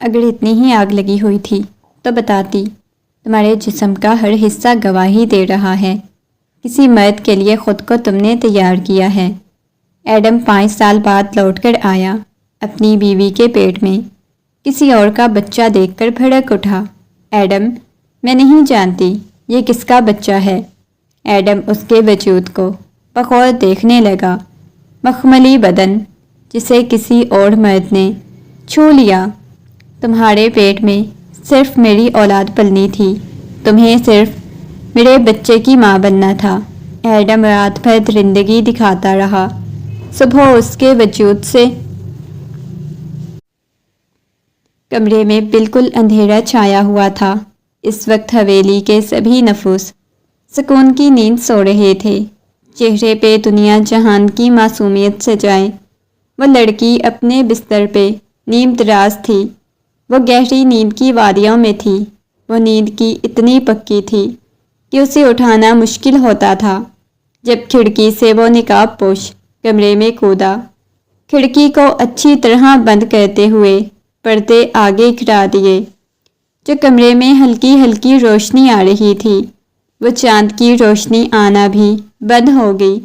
اگر اتنی ہی آگ لگی ہوئی تھی تو بتاتی۔ تمہارے جسم کا ہر حصہ گواہی دے رہا ہے۔ کسی مرد کے لیے خود کو تم نے تیار کیا ہے۔ ایڈم 5 سال بعد لوٹ کر آیا، اپنی بیوی کے پیٹ میں کسی اور کا بچہ دیکھ کر بھڑک اٹھا۔ ایڈم، میں نہیں جانتی یہ کس کا بچہ ہے۔ ایڈم اس کے وجود کو بغور دیکھنے لگا۔ مخملی بدن جسے کسی اور مرد نے چھو لیا۔ تمہارے پیٹ میں صرف میری اولاد پلنی تھی، تمہیں صرف میرے بچے کی ماں بننا تھا۔ ایڈم رات بھر درندگی دکھاتا رہا۔ صبح اس کے وجود سے کمرے میں بالکل اندھیرا چھایا ہوا تھا۔ اس وقت حویلی کے سبھی نفوس سکون کی نیند سو رہے تھے، چہرے پہ دنیا جہان کی معصومیت سجائے۔ وہ لڑکی اپنے بستر پہ نیم دراز تھی، وہ گہری نیند کی وادیوں میں تھی۔ وہ نیند کی اتنی پکی تھی کہ اسے اٹھانا مشکل ہوتا تھا۔ جب کھڑکی سے وہ نقاب پوش کمرے میں کودا، کھڑکی کو اچھی طرح بند کرتے ہوئے پردے آگے گرا دیے۔ جو کمرے میں ہلکی ہلکی روشنی آ رہی تھی، وہ چاند کی روشنی آنا بھی بند ہو گئی،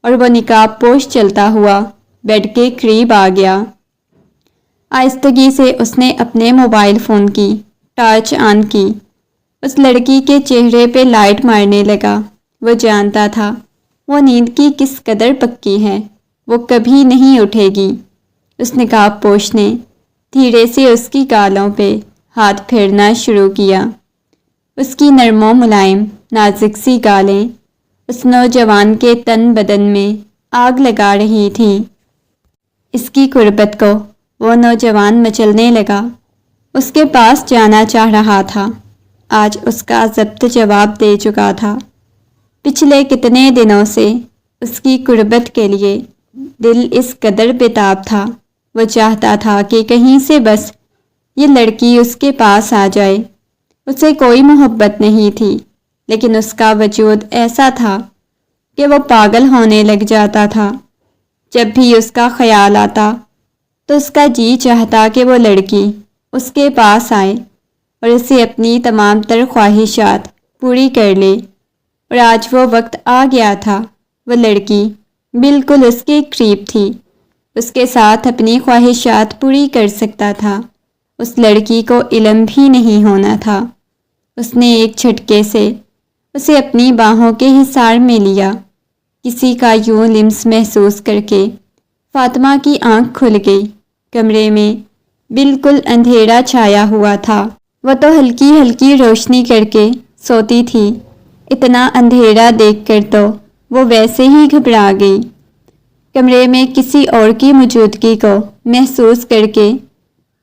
اور وہ نقاب پوش چلتا ہوا بیڈ کے قریب آ گیا۔ آہستگی سے اس نے اپنے موبائل فون کی ٹارچ آن کی، اس لڑکی کے چہرے پہ لائٹ مارنے لگا۔ وہ جانتا تھا وہ نیند کی کس قدر پکی ہے، وہ کبھی نہیں اٹھے گی۔ اس نقاب پوش نے دھیرے سے اس کی گالوں پہ ہاتھ پھیرنا شروع کیا۔ اس کی نرم و ملائم نازک سی گالیں اس نوجوان کے تن بدن میں آگ لگا رہی تھیں۔ اس کی قربت کو وہ نوجوان مچلنے لگا، اس کے پاس جانا چاہ رہا تھا۔ آج اس کا ضبط جواب دے چکا تھا۔ پچھلے کتنے دنوں سے اس کی قربت کے لیے دل اس قدر بےتاب تھا۔ وہ چاہتا تھا کہ کہیں سے بس یہ لڑکی اس کے پاس آ جائے۔ اسے کوئی محبت نہیں تھی، لیکن اس کا وجود ایسا تھا کہ وہ پاگل ہونے لگ جاتا تھا۔ جب بھی اس کا خیال آتا تو اس کا جی چاہتا کہ وہ لڑکی اس کے پاس آئے اور اسے اپنی تمام تر خواہشات پوری کر لے، اور آج وہ وقت آ گیا تھا۔ وہ لڑکی بالکل اس کے قریب تھی، اس کے ساتھ اپنی خواہشات پوری کر سکتا تھا۔ اس لڑکی کو علم بھی نہیں ہونا تھا۔ اس نے ایک جھٹکے سے اسے اپنی باہوں کے حصار میں لیا۔ کسی کا یوں لمس محسوس کر کے فاطمہ کی آنکھ کھل گئی۔ کمرے میں بالکل اندھیرا چھایا ہوا تھا۔ وہ تو ہلکی ہلکی روشنی کر کے سوتی تھی، اتنا اندھیرا دیکھ کر تو وہ ویسے ہی گھبرا گئی۔ کمرے میں کسی اور کی موجودگی کو محسوس کر کے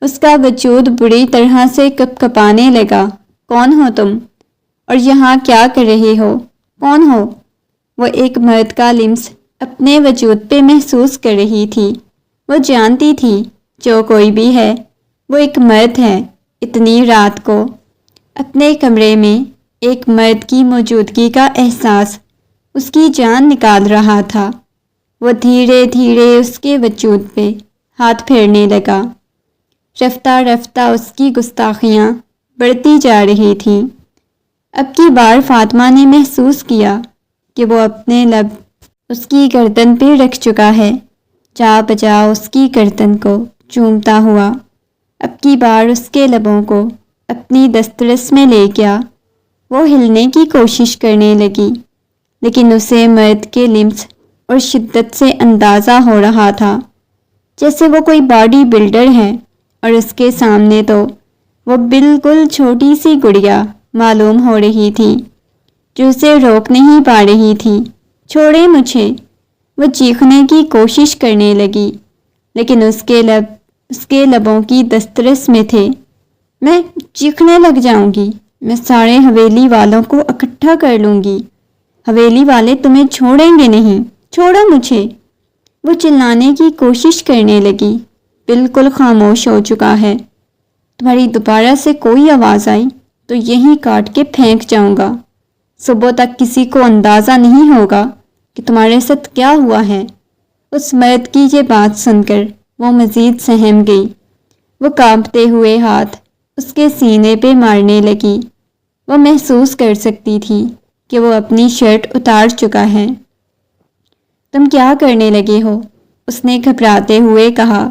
اس کا وجود بری طرح سے کپ کپانے لگا۔ کون ہو تم؟ اور یہاں کیا کر رہے ہو؟ کون ہو؟ وہ ایک مرد کا لمس اپنے وجود پہ محسوس کر رہی تھی۔ وہ جانتی تھی جو کوئی بھی ہے وہ ایک مرد ہے۔ اتنی رات کو اپنے کمرے میں ایک مرد کی موجودگی کا احساس اس کی جان نکال رہا تھا۔ وہ دھیرے دھیرے اس کے وجود پہ ہاتھ پھیرنے لگا۔ رفتہ رفتہ اس کی گستاخیاں بڑھتی جا رہی تھیں۔ اب کی بار فاطمہ نے محسوس کیا کہ وہ اپنے لب اس کی گردن پہ رکھ چکا ہے، جا بجا اس کی گردن کو چومتا ہوا۔ اب کی بار اس کے لبوں کو اپنی دسترس میں لے گیا۔ وہ ہلنے کی کوشش کرنے لگی، لیکن اسے مرد کے لمس اور شدت سے اندازہ ہو رہا تھا جیسے وہ کوئی باڈی بلڈر ہے، اور اس کے سامنے تو وہ بالکل چھوٹی سی گڑیا معلوم ہو رہی تھی جو اسے روک نہیں پا رہی تھی۔ چھوڑے مجھے، وہ چیخنے کی کوشش کرنے لگی، لیکن اس کے لبوں کی دسترس میں تھے۔ میں چیخنے لگ جاؤں گی، میں سارے حویلی والوں کو اکٹھا کر لوں گی، حویلی والے تمہیں چھوڑیں گے نہیں، چھوڑو مجھے۔ وہ چلانے کی کوشش کرنے لگی۔ بالکل خاموش ہو چکا ہے، تمہاری دوبارہ سے کوئی آواز آئی تو یہیں کاٹ کے پھینک جاؤں گا۔ صبح تک کسی کو اندازہ نہیں ہوگا کہ تمہارے ساتھ کیا ہوا ہے۔ اس مرد کی یہ بات سن کر وہ مزید سہم گئی۔ وہ کانپتے ہوئے ہاتھ اس کے سینے پہ مارنے لگی۔ وہ محسوس کر سکتی تھی کہ وہ اپنی شرٹ اتار چکا ہے۔ تم کیا کرنے لگے ہو؟ اس نے گھبراتے ہوئے کہا۔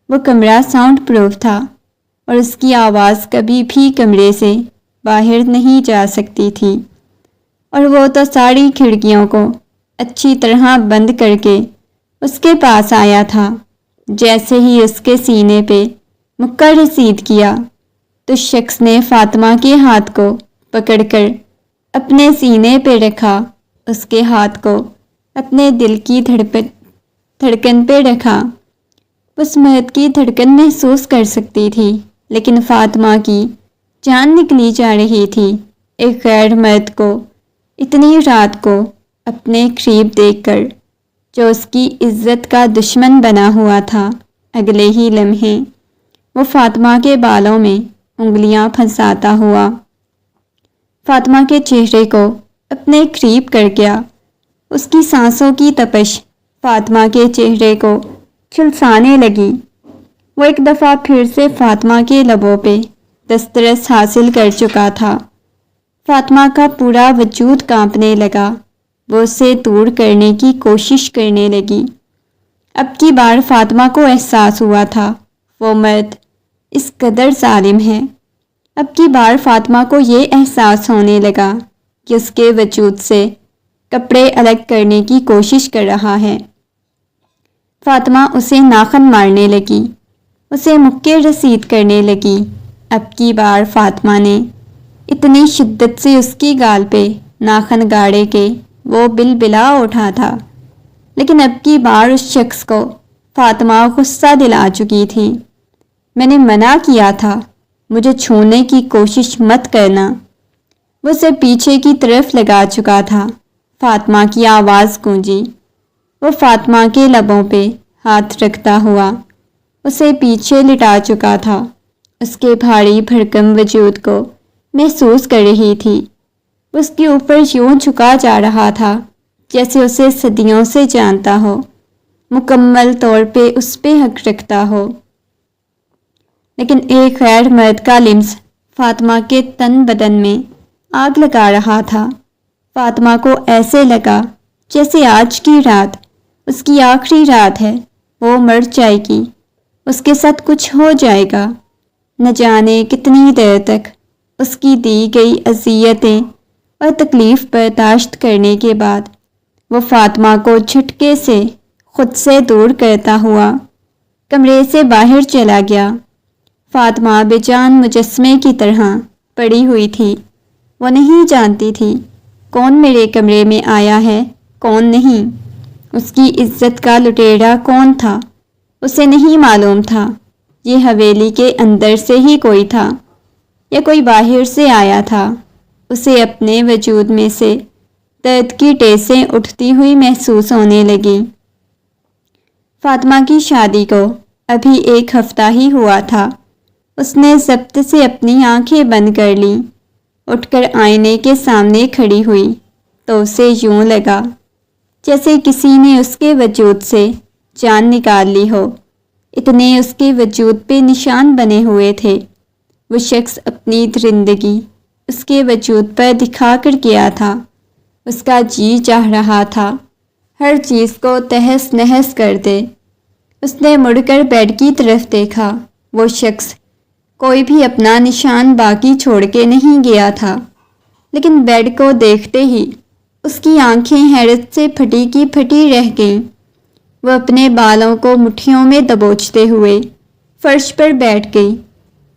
وہ کمرہ ساؤنڈ پروف تھا اور اس کی آواز کبھی بھی کمرے سے باہر نہیں جا سکتی تھی، اور وہ تو ساری کھڑکیوں کو اچھی طرح بند کر کے اس کے پاس آیا تھا۔ جیسے ہی اس کے سینے پہ مکہ رسید کیا تو شخص نے فاطمہ کے ہاتھ کو پکڑ کر اپنے سینے پہ رکھا، اس کے ہاتھ کو اپنے دل کی دھڑکن پہ رکھا۔ اس مرد کی دھڑکن محسوس کر سکتی تھی، لیکن فاطمہ کی جان نکلی جا رہی تھی۔ ایک غیر مرد کو اتنی رات کو اپنے قریب دیکھ کر جو اس کی عزت کا دشمن بنا ہوا تھا، اگلے ہی لمحے وہ فاطمہ کے بالوں میں انگلیاں پھنساتا ہوا فاطمہ کے چہرے کو اپنے قریب کر گیا۔ اس کی سانسوں کی تپش فاطمہ کے چہرے کو جھلسانے لگی۔ وہ ایک دفعہ پھر سے فاطمہ کے لبوں پہ دسترس حاصل کر چکا تھا۔ فاطمہ کا پورا وجود کانپنے لگا۔ وہ اسے دور کرنے کی کوشش کرنے لگی۔ اب کی بار فاطمہ کو احساس ہوا تھا وہ مرد اس قدر ظالم ہے۔ اب کی بار فاطمہ کو یہ احساس ہونے لگا کہ اس کے وجود سے کپڑے الگ کرنے کی کوشش کر رہا ہے۔ فاطمہ اسے ناخن مارنے لگی، اسے مکے رسید کرنے لگی۔ اب کی بار فاطمہ نے اتنی شدت سے اس کی گال پہ ناخن گاڑے کہ وہ بلبلا اٹھا تھا، لیکن اب کی بار اس شخص کو فاطمہ غصہ دلا چکی تھی۔ میں نے منع کیا تھا، مجھے چھونے کی کوشش مت کرنا۔ وہ اسے پیچھے کی طرف لگا چکا تھا۔ فاطمہ کی آواز گونجی۔ وہ فاطمہ کے لبوں پہ ہاتھ رکھتا ہوا اسے پیچھے لٹا چکا تھا، اس کے بھاری بھرکم وجود کو محسوس کر رہی تھی۔ اس کے اوپر یوں جھکا جا رہا تھا جیسے اسے صدیوں سے جانتا ہو، مکمل طور پہ اس پہ حق رکھتا ہو۔ لیکن ایک غیر مرد کا لمس فاطمہ کے تن بدن میں آگ لگا رہا تھا۔ فاطمہ کو ایسے لگا جیسے آج کی رات اس کی آخری رات ہے، وہ مر جائے گی، اس کے ساتھ کچھ ہو جائے گا۔ نہ جانے کتنی دیر تک اس کی دی گئی اذیتیں اور تکلیف برداشت کرنے کے بعد وہ فاطمہ کو جھٹکے سے خود سے دور کرتا ہوا کمرے سے باہر چلا گیا۔ فاطمہ بے جان مجسمے کی طرح پڑی ہوئی تھی۔ وہ نہیں جانتی تھی کون میرے کمرے میں آیا ہے، کون نہیں۔ اس کی عزت کا لٹیرا کون تھا، اسے نہیں معلوم تھا۔ یہ حویلی کے اندر سے ہی کوئی تھا یا کوئی باہر سے آیا تھا۔ اسے اپنے وجود میں سے درد کی ٹیسیں اٹھتی ہوئی محسوس ہونے لگیں۔ فاطمہ کی شادی کو ابھی ایک ہفتہ ہی ہوا تھا۔ اس نے ضبط سے اپنی آنکھیں بند کر لیں۔ اٹھ کر آئینے کے سامنے کھڑی ہوئی تو اسے یوں لگا جیسے کسی نے اس کے وجود سے جان نکال لی ہو، اتنے اس کے وجود پہ نشان بنے ہوئے تھے۔ وہ شخص اپنی درندگی اس کے وجود پر دکھا کر گیا تھا۔ اس کا جی چاہ رہا تھا ہر چیز کو تہس نہس کر دے۔ اس نے مڑ کر بیڈ کی طرف دیکھا۔ وہ شخص کوئی بھی اپنا نشان باقی چھوڑ کے نہیں گیا تھا، لیکن بیڈ کو دیکھتے ہی اس کی آنکھیں حیرت سے پھٹی کی پھٹی رہ گئیں۔ وہ اپنے بالوں کو مٹھیوں میں دبوچتے ہوئے فرش پر بیٹھ گئی۔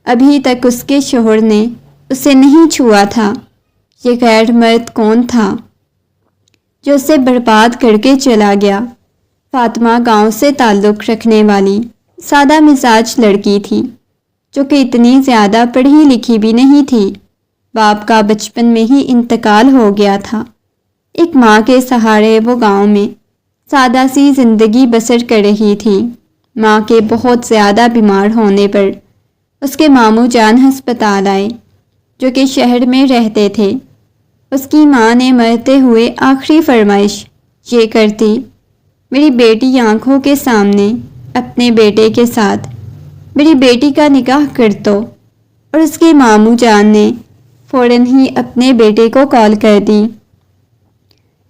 ابھی تک اس کے شوہر نے اسے نہیں چھوا تھا۔ یہ غیر مرد کون تھا جو اسے برباد کر کے چلا گیا؟ فاطمہ گاؤں سے تعلق رکھنے والی سادہ مزاج لڑکی تھی، جو کہ اتنی زیادہ پڑھی لکھی بھی نہیں تھی۔ باپ کا بچپن میں ہی انتقال ہو گیا تھا۔ ایک ماں کے سہارے وہ گاؤں میں سادہ سی زندگی بسر کر رہی تھی۔ ماں کے بہت زیادہ بیمار ہونے پر اس کے ماموں جان ہسپتال آئے، جو کہ شہر میں رہتے تھے۔ اس کی ماں نے مرتے ہوئے آخری فرمائش یہ کرتی، میری بیٹی آنکھوں کے سامنے اپنے بیٹے کے ساتھ میری بیٹی کا نکاح کر دو۔ اور اس کے ماموں جان نے فوراً ہی اپنے بیٹے کو کال کر دی۔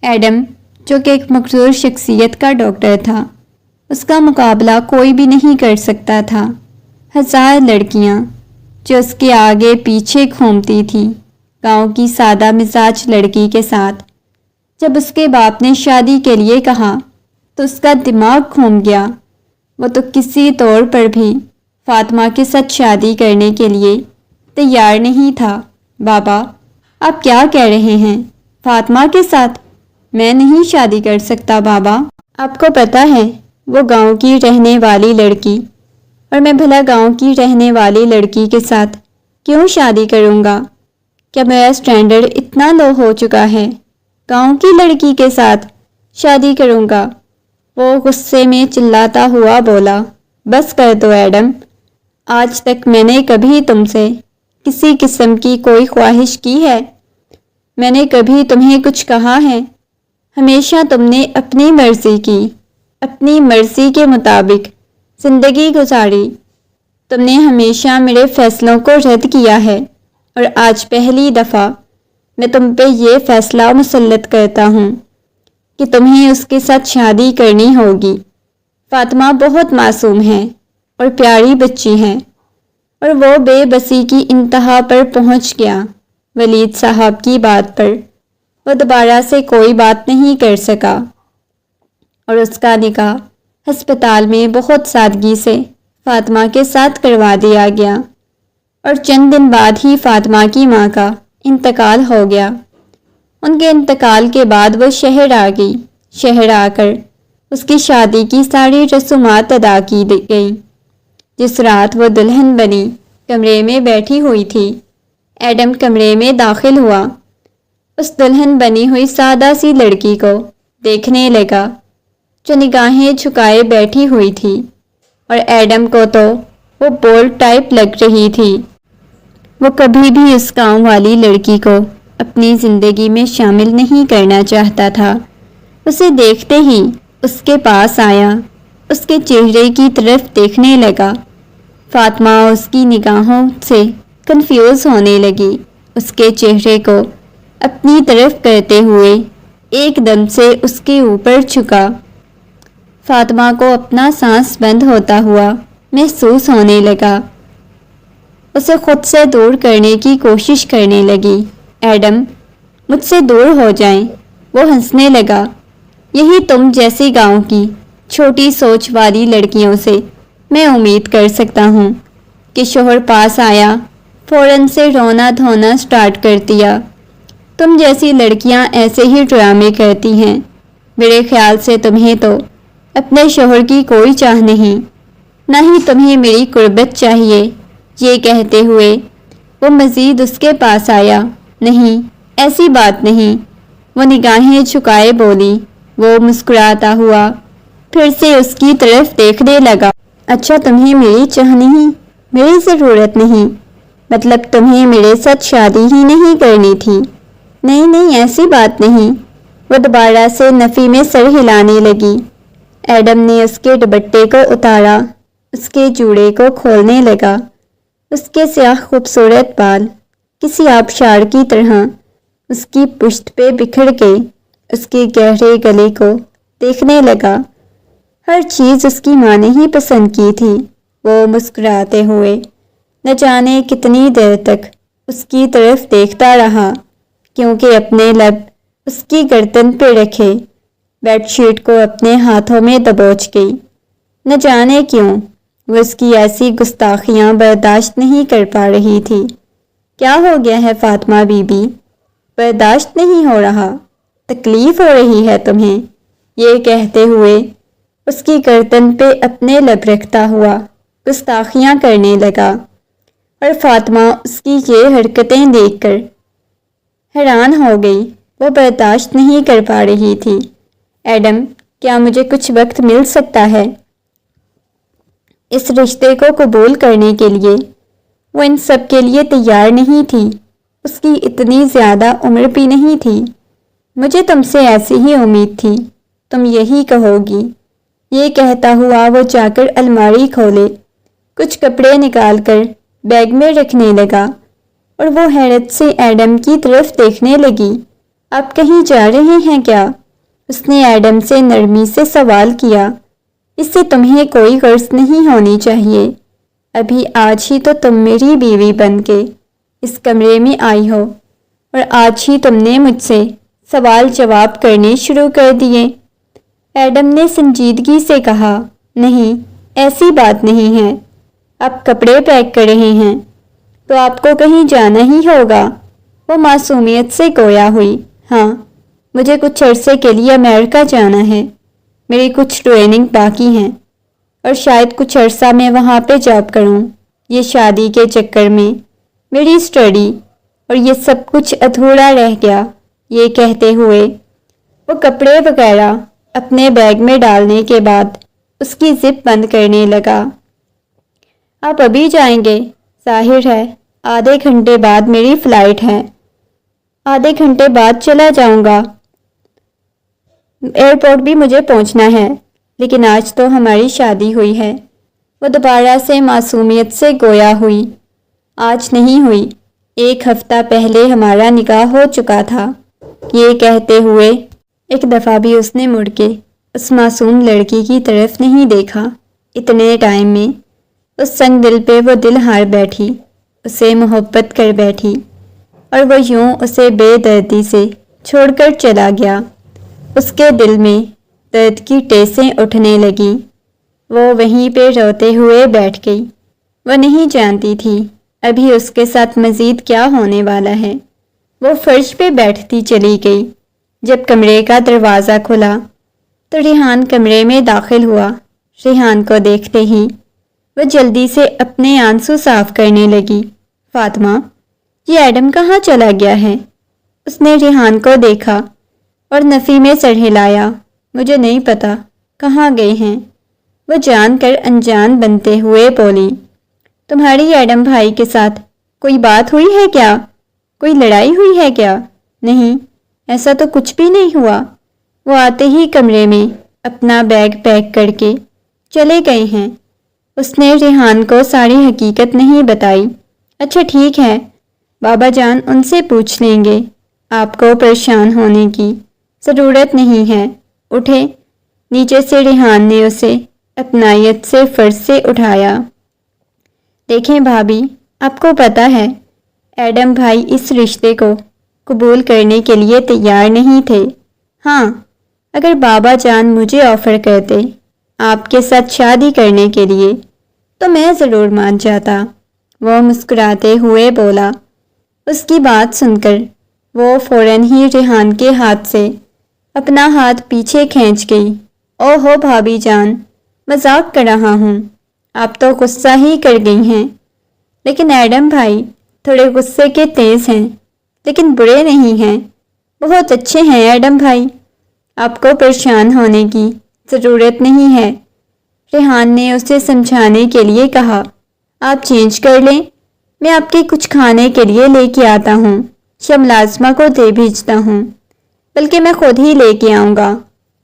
ایڈم جو کہ ایک مقصور شخصیت کا ڈاکٹر تھا، اس کا مقابلہ کوئی بھی نہیں کر سکتا تھا۔ ہزار لڑکیاں جو اس کے آگے پیچھے گھومتی تھیں گاؤں کی سادہ مزاج لڑکی کے ساتھ۔ جب اس کے باپ نے شادی کے لیے کہا تو اس کا دماغ گھوم گیا۔ وہ تو کسی طور پر بھی فاطمہ کے ساتھ شادی کرنے کے لیے تیار نہیں تھا۔ بابا، آپ کیا کہہ رہے ہیں؟ فاطمہ کے ساتھ میں نہیں شادی کر سکتا بابا۔ آپ کو پتہ ہے وہ گاؤں کی رہنے والی لڑکی، اور میں بھلا گاؤں کی رہنے والی لڑکی کے ساتھ کیوں شادی کروں گا؟ کیا میرا سٹینڈرڈ اتنا لو ہو چکا ہے؟ گاؤں کی لڑکی کے ساتھ شادی کروں گا؟ وہ غصے میں چلاتا ہوا بولا۔ بس کر دو ایڈم، آج تک میں نے کبھی تم سے کسی قسم کی کوئی خواہش کی ہے؟ میں نے کبھی تمہیں کچھ کہا ہے؟ ہمیشہ تم نے اپنی مرضی کی، اپنی مرضی کے مطابق زندگی گزاری۔ تم نے ہمیشہ میرے فیصلوں کو رد کیا ہے، اور آج پہلی دفعہ میں تم پہ یہ فیصلہ مسلط کرتا ہوں کہ تمہیں اس کے ساتھ شادی کرنی ہوگی۔ فاطمہ بہت معصوم ہے اور پیاری بچی ہے۔ اور وہ بے بسی کی انتہا پر پہنچ گیا۔ ولید صاحب کی بات پر وہ دوبارہ سے کوئی بات نہیں کر سکا، اور اس کا نکاح ہسپتال میں بہت سادگی سے فاطمہ کے ساتھ کروا دیا گیا۔ اور چند دن بعد ہی فاطمہ کی ماں کا انتقال ہو گیا۔ ان کے انتقال کے بعد وہ شہر آ گئی۔ شہر آ کر اس کی شادی کی ساری رسومات ادا کی گئی۔ جس رات وہ دلہن بنی کمرے میں بیٹھی ہوئی تھی، ایڈم کمرے میں داخل ہوا۔ اس دلہن بنی ہوئی سادہ سی لڑکی کو دیکھنے لگا جو نگاہیں جھکائے بیٹھی ہوئی تھی، اور ایڈم کو تو وہ بولڈ ٹائپ لگ رہی تھی۔ وہ کبھی بھی اس گاؤں والی لڑکی کو اپنی زندگی میں شامل نہیں کرنا چاہتا تھا۔ اسے دیکھتے ہی اس کے پاس آیا، اس کے چہرے کی طرف دیکھنے لگا۔ فاطمہ اس کی نگاہوں سے کنفیوز ہونے لگی، اس کے چہرے کو اپنی طرف کرتے ہوئے ایک دم سے اس کے اوپر جھکا۔ فاطمہ کو اپنا سانس بند ہوتا ہوا محسوس ہونے لگا۔ اسے خود سے دور کرنے کی کوشش کرنے لگی۔ ایڈم، مجھ سے دور ہو جائیں۔ وہ ہنسنے لگا۔ یہی تم جیسی گاؤں کی چھوٹی سوچ والی لڑکیوں سے میں امید کر سکتا ہوں کہ شوہر پاس آیا فوراً سے رونا دھونا سٹارٹ کر دیا۔ تم جیسی لڑکیاں ایسے ہی ڈرامے کرتی ہیں۔ میرے خیال سے تمہیں تو اپنے شوہر کی کوئی چاہ نہیں، نہ ہی تمہیں میری قربت چاہیے۔ یہ کہتے ہوئے وہ مزید اس کے پاس آیا۔ نہیں، ایسی بات نہیں، وہ نگاہیں جھکائے بولی۔ وہ مسکراتا ہوا پھر سے اس کی طرف دیکھنے لگا۔ اچھا، تمہیں میری چاہ نہیں، میری ضرورت نہیں، مطلب تمہیں میرے ساتھ شادی ہی نہیں کرنی تھی؟ نہیں نہیں، ایسی بات نہیں۔ وہ دوبارہ سے نفی میں سر ہلانے لگی۔ ایڈم نے اس کے دوپٹے کو اتارا، اس کے جوڑے کو کھولنے لگا۔ اس کے سیاہ خوبصورت بال کسی آبشار کی طرح اس کی پشت پہ بکھر کے اس کے گہرے گلے کو دیکھنے لگا۔ ہر چیز اس کی ماں نے ہی پسند کی تھی۔ وہ مسکراتے ہوئے نہ جانے کتنی دیر تک اس کی طرف دیکھتا رہا، کیونکہ اپنے لب اس کی گردن پہ رکھے بیڈ شیٹ کو اپنے ہاتھوں میں دبوچ گئی۔ نہ جانے کیوں وہ اس کی ایسی گستاخیاں برداشت نہیں کر پا رہی تھی۔ کیا ہو گیا ہے فاطمہ بی بی؟ برداشت نہیں ہو رہا؟ تکلیف ہو رہی ہے تمہیں؟ یہ کہتے ہوئے اس کی گردن پہ اپنے لب رکھتا ہوا گستاخیاں کرنے لگا، اور فاطمہ اس کی یہ حرکتیں دیکھ کر حیران ہو گئی۔ وہ برداشت نہیں کر پا رہی تھی۔ ایڈم، کیا مجھے کچھ وقت مل سکتا ہے؟ اس رشتے کو قبول کرنے کے لیے وہ ان سب کے لیے تیار نہیں تھی۔ اس کی اتنی زیادہ عمر بھی نہیں تھی۔ مجھے تم سے ایسی ہی امید تھی، تم یہی کہو گی۔ یہ کہتا ہوا وہ جا کر الماری کھولے، کچھ کپڑے نکال کر بیگ میں رکھنے لگا اور وہ حیرت سے ایڈم کی طرف دیکھنے لگی۔ آپ کہیں جا رہے ہیں کیا؟ اس نے ایڈم سے نرمی سے سوال کیا۔ اس سے تمہیں کوئی غرض نہیں ہونی چاہیے، ابھی آج ہی تو تم میری بیوی بن کے اس کمرے میں آئی ہو اور آج ہی تم نے مجھ سے سوال جواب کرنے شروع کر دیے۔ ایڈم نے سنجیدگی سے کہا، نہیں، ایسی بات نہیں ہے، آپ کپڑے پیک کر رہے ہیں تو آپ کو کہیں جانا ہی ہوگا۔ وہ معصومیت سے گویا ہوئی، ہاں، مجھے کچھ عرصے کے لیے امریکہ جانا ہے، میری کچھ ٹریننگ باقی ہیں اور شاید کچھ عرصہ میں وہاں پہ جاب کروں۔ یہ شادی کے چکر میں میری اسٹڈی اور یہ سب کچھ ادھورا رہ گیا۔ یہ کہتے ہوئے وہ کپڑے وغیرہ اپنے بیگ میں ڈالنے کے بعد اس کی زپ بند کرنے لگا۔ آپ ابھی جائیں گے؟ ظاہر ہے، آدھے گھنٹے بعد میری فلائٹ ہے۔ آدھے گھنٹے بعد چلا جاؤں گا، ایئرپورٹ بھی مجھے پہنچنا ہے، لیکن آج تو ہماری شادی ہوئی ہے۔ وہ دوبارہ سے معصومیت سے گویا ہوئی، آج نہیں ہوئی، ایک ہفتہ پہلے ہمارا نکاح ہو چکا تھا۔ یہ کہتے ہوئے ایک دفعہ بھی اس نے مڑ کے اس معصوم لڑکی کی طرف نہیں دیکھا۔ اتنے ٹائم میں اس سنگ دل پہ وہ دل ہار بیٹھی، اسے محبت کر بیٹھی، اور وہ یوں اسے بے دردی سے چھوڑ کر چلا گیا۔ اس کے دل میں درد کی ٹیسیں اٹھنے لگیں۔ وہ وہیں پہ روتے ہوئے بیٹھ گئی۔ وہ نہیں جانتی تھی ابھی اس کے ساتھ مزید کیا ہونے والا ہے۔ وہ فرش پہ بیٹھتی چلی گئی۔ جب کمرے کا دروازہ کھلا تو ریحان کمرے میں داخل ہوا۔ ریحان کو دیکھتے ہی وہ جلدی سے اپنے آنسو صاف کرنے لگی۔ فاطمہ، یہ ایڈم کہاں چلا گیا ہے؟ اس نے ریحان کو دیکھا اور نفی میں سر ہلایا۔ مجھے نہیں پتا کہاں گئے ہیں، وہ جان کر انجان بنتے ہوئے بولی۔ تمہاری ایڈم بھائی کے ساتھ کوئی بات ہوئی ہے کیا؟ کوئی لڑائی ہوئی ہے کیا؟ نہیں، ایسا تو کچھ بھی نہیں ہوا۔ وہ آتے ہی کمرے میں اپنا بیگ پیک کر کے چلے گئے ہیں۔ اس نے ریحان کو ساری حقیقت نہیں بتائی۔ اچھا ٹھیک ہے، بابا جان ان سے پوچھ لیں گے، آپ کو پریشان ہونے کی ضرورت نہیں ہے، اٹھے۔ نیچے سے ریحان نے اسے اپنائیت سے فرش سے اٹھایا۔ دیکھیں بھابی، آپ کو پتہ ہے ایڈم بھائی اس رشتے کو قبول کرنے کے لیے تیار نہیں تھے۔ ہاں، اگر بابا جان مجھے آفر کرتے آپ کے ساتھ شادی کرنے کے لیے تو میں ضرور مان جاتا، وہ مسکراتے ہوئے بولا۔ اس کی بات سن کر وہ فوراً ہی ریحان کے ہاتھ سے اپنا ہاتھ پیچھے کھینچ گئی۔ اوہو بھابی جان، مذاق کر رہا ہوں، آپ تو غصہ ہی کر گئی ہیں۔ لیکن ایڈم بھائی تھوڑے غصے کے تیز ہیں، لیکن برے نہیں ہیں، بہت اچھے ہیں ایڈم بھائی، آپ کو پریشان ہونے کی ضرورت نہیں ہے۔ ریحان نے اسے سمجھانے کے لیے کہا، آپ چینج کر لیں، میں آپ کے کچھ کھانے کے لیے لے کے آتا ہوں یا ملازمہ کو دے بھیجتا ہوں، بلکہ میں خود ہی لے کے آؤں گا۔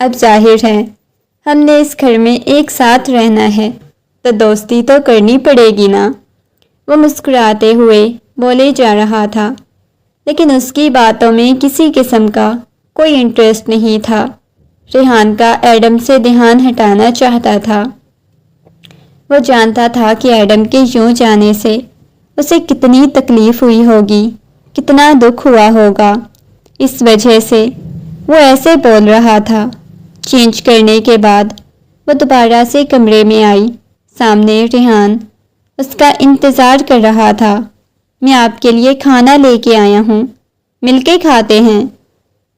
اب ظاہر ہے ہم نے اس گھر میں ایک ساتھ رہنا ہے تو دوستی تو کرنی پڑے گی نا۔ وہ مسکراتے ہوئے بولے جا رہا تھا، لیکن اس کی باتوں میں کسی قسم کا کوئی انٹرسٹ نہیں تھا۔ ریحان کا ایڈم سے دھیان ہٹانا چاہتا تھا۔ وہ جانتا تھا کہ ایڈم کے یوں جانے سے اسے کتنی تکلیف ہوئی ہوگی، کتنا دکھ ہوا ہوگا، اس وجہ سے وہ ایسے بول رہا تھا۔ چینج کرنے کے بعد وہ دوبارہ سے کمرے میں آئی۔ سامنے ریحان اس کا انتظار کر رہا تھا۔ میں آپ کے لیے کھانا لے کے آیا ہوں، مل کے کھاتے ہیں۔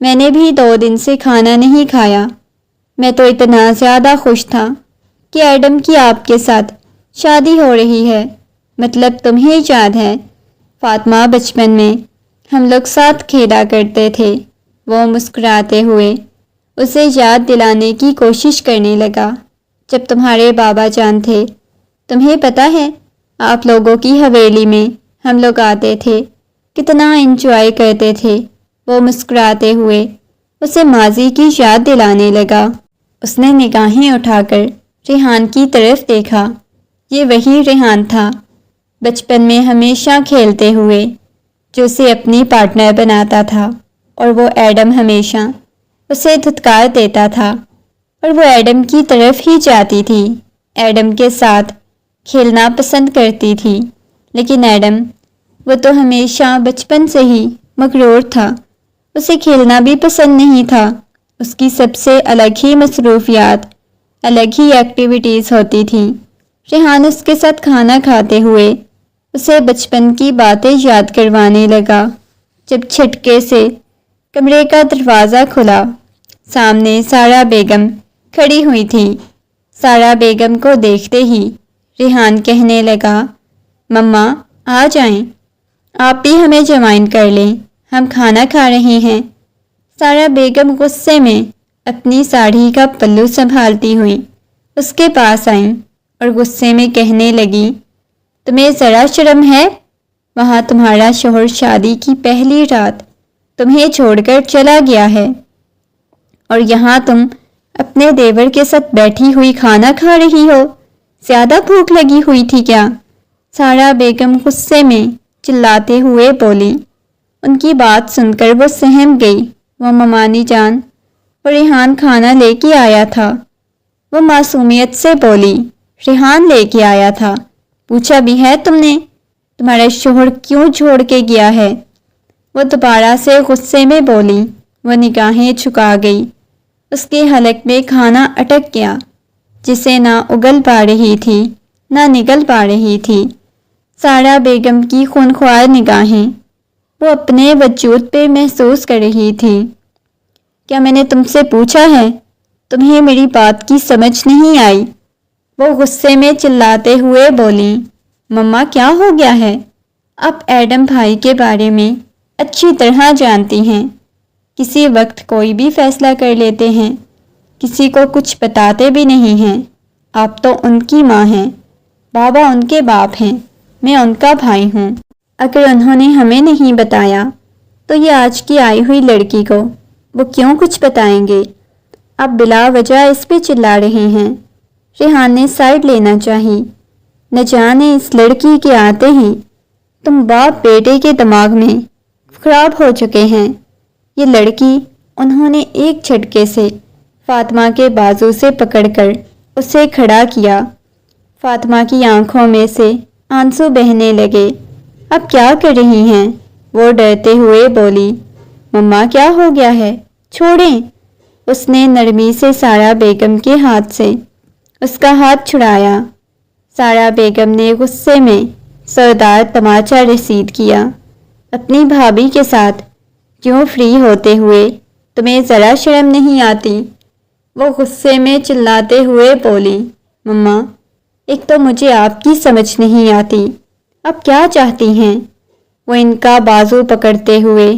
میں نے بھی 2 دن سے کھانا نہیں کھایا۔ میں تو اتنا زیادہ خوش تھا کہ ایڈم کی آپ کے ساتھ شادی ہو رہی ہے۔ مطلب تمہیں یاد ہے فاطمہ، بچپن میں ہم لوگ ساتھ کھیلا کرتے تھے۔ وہ مسکراتے ہوئے اسے یاد دلانے کی کوشش کرنے لگا۔ جب تمہارے بابا جان تھے، تمہیں پتہ ہے آپ لوگوں کی حویلی میں ہم لوگ آتے تھے، کتنا انجوائے کرتے تھے۔ وہ مسکراتے ہوئے اسے ماضی کی یاد دلانے لگا۔ اس نے نگاہیں اٹھا کر ریحان کی طرف دیکھا۔ یہ وہی ریحان تھا، بچپن میں ہمیشہ کھیلتے ہوئے، جو اسے اپنی پارٹنر بناتا تھا، اور وہ ایڈم ہمیشہ اسے دھتکار دیتا تھا اور وہ ایڈم کی طرف ہی جاتی تھی، ایڈم کے ساتھ کھیلنا پسند کرتی تھی، لیکن ایڈم وہ تو ہمیشہ بچپن سے ہی مغرور تھا، اسے کھیلنا بھی پسند نہیں تھا، اس کی سب سے الگ ہی مصروفیات، الگ ہی ایکٹیویٹیز ہوتی تھیں۔ ریحان اس کے ساتھ کھانا کھاتے ہوئے اسے بچپن کی باتیں یاد کروانے لگا۔ جب چھٹکے سے کمرے کا دروازہ کھلا، سامنے سارا بیگم کھڑی ہوئی تھی۔ سارا بیگم کو دیکھتے ہی ریحان کہنے لگا، مما آ جائیں، آپ بھی ہمیں جوائن کر لیں، ہم کھانا کھا رہے ہیں۔ سارا بیگم غصے میں اپنی ساڑھی کا پلو سنبھالتی ہوئی اس کے پاس آئیں اور غصے میں کہنے لگی، تمہیں ذرا شرم ہے؟ وہاں تمہارا شوہر شادی کی پہلی رات تمہیں چھوڑ کر چلا گیا ہے، اور یہاں تم اپنے دیور کے ساتھ بیٹھی ہوئی کھانا کھا رہی ہو، زیادہ بھوک لگی ہوئی تھی کیا؟ سارا بیگم غصے میں چلاتے ہوئے بولی۔ ان کی بات سن کر وہ سہم گئی۔ وہ ممانی جان، وہ ریحان کھانا لے کے آیا تھا۔ وہ معصومیت سے بولی، ریحان لے کے آیا تھا؟ پوچھا بھی ہے تم نے؟ تمہارا شوہر کیوں چھوڑ کے گیا ہے؟ وہ دوبارہ سے غصے میں بولی۔ وہ نگاہیں جھکا گئی، اس کے حلق میں کھانا اٹک گیا، جسے نہ اگل پا رہی تھی نہ نگل پا رہی تھی۔ سارا بیگم کی خونخوار نگاہیں وہ اپنے وجود پہ محسوس کر رہی تھی۔ کیا میں نے تم سے پوچھا ہے؟ تمہیں میری بات کی سمجھ نہیں آئی؟ وہ غصے میں چلاتے ہوئے بولی۔ مما کیا ہو گیا ہے؟ آپ ایڈم بھائی کے بارے میں اچھی طرح جانتی ہیں، کسی وقت کوئی بھی فیصلہ کر لیتے ہیں، کسی کو کچھ بتاتے بھی نہیں ہیں۔ آپ تو ان کی ماں ہیں، بابا ان کے باپ ہیں، میں ان کا بھائی ہوں۔ اگر انہوں نے ہمیں نہیں بتایا تو یہ آج کی آئی ہوئی لڑکی کو وہ کیوں کچھ بتائیں گے؟ آپ بلا وجہ اس پہ چلا رہے ہیں۔ ریحان نے سائڈ لینا چاہی۔ نہ جانے اس لڑکی کے آتے ہی تم باپ بیٹے کے دماغ میں خراب ہو چکے ہیں۔ یہ لڑکی، انہوں نے ایک جھٹکے سے فاطمہ کے بازو سے پکڑ کر اسے کھڑا کیا۔ فاطمہ کی آنکھوں میں سے آنسو بہنے لگے۔ اب کیا کر رہی ہیں؟ وہ ڈرتے ہوئے بولی۔ مما کیا ہو گیا ہے؟ چھوڑیں۔ اس نے نرمی سے سارا بیگم کے ہاتھ سے اس کا ہاتھ چھڑایا۔ سارا بیگم نے غصے میں زوردار تماچا رسید کیا۔ اپنی بھابھی کے ساتھ کیوں فری ہوتے ہوئے تمہیں ذرا شرم نہیں آتی؟ وہ غصے میں چلاتے ہوئے بولی۔ مما ایک تو مجھے آپ کی سمجھ نہیں آتی، اب کیا چاہتی ہیں؟ وہ ان کا بازو پکڑتے ہوئے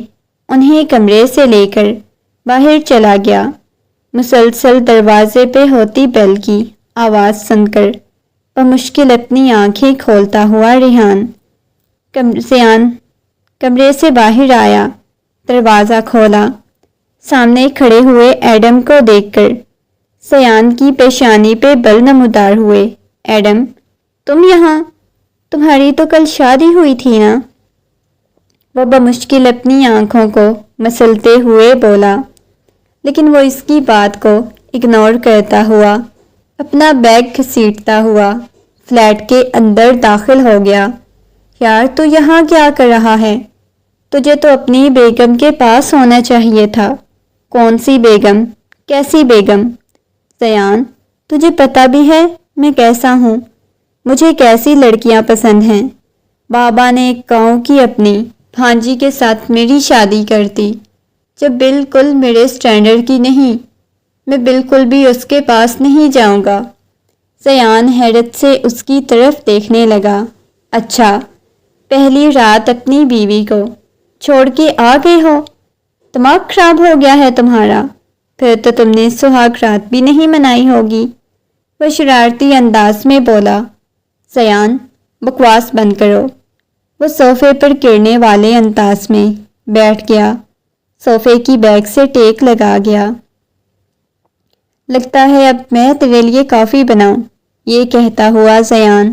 انہیں کمرے سے لے کر باہر چلا گیا۔ مسلسل دروازے پہ ہوتی بیل کی آواز سن کر بمشکل اپنی آنکھیں کھولتا ہوا ریحان کمرے سے باہر آیا، دروازہ کھولا۔ سامنے کھڑے ہوئے ایڈم کو دیکھ کر سیان کی پیشانی پہ بل نمودار ہوئے۔ ایڈم، تم یہاں؟ تمہاری تو کل شادی ہوئی تھی نا؟ وہ بمشکل اپنی آنکھوں کو مسلتے ہوئے بولا، لیکن وہ اس کی بات کو اگنور کرتا ہوا اپنا بیگ گھسیٹتا ہوا فلیٹ کے اندر داخل ہو گیا۔ یار تو یہاں کیا کر رہا ہے؟ تجھے تو اپنی بیگم کے پاس ہونا چاہیے تھا۔ کون سی بیگم؟ کیسی بیگم؟ زیان، تجھے پتہ بھی ہے میں کیسا ہوں، مجھے کیسی لڑکیاں پسند ہیں۔ بابا نے گاؤں کی اپنی بھانجی کے ساتھ میری شادی کرتی، جب بالکل میرے سٹینڈرڈ کی نہیں، میں بالکل بھی اس کے پاس نہیں جاؤں گا۔ زیان حیرت سے اس کی طرف دیکھنے لگا۔ اچھا، پہلی رات اپنی بیوی کو چھوڑ کے آ گئے ہو؟ دماغ خراب ہو گیا ہے تمہارا؟ پھر تو تم نے سہاگ رات بھی نہیں منائی ہوگی۔ وہ شرارتی انداز میں بولا۔ زیان، بکواس بند کرو۔ وہ صوفے پر گرنے والے انداز میں بیٹھ گیا، صوفے کی بیک سے ٹیک لگا گیا۔ لگتا ہے اب میں تیرے لیے کافی بناؤں، یہ کہتا ہوا زیان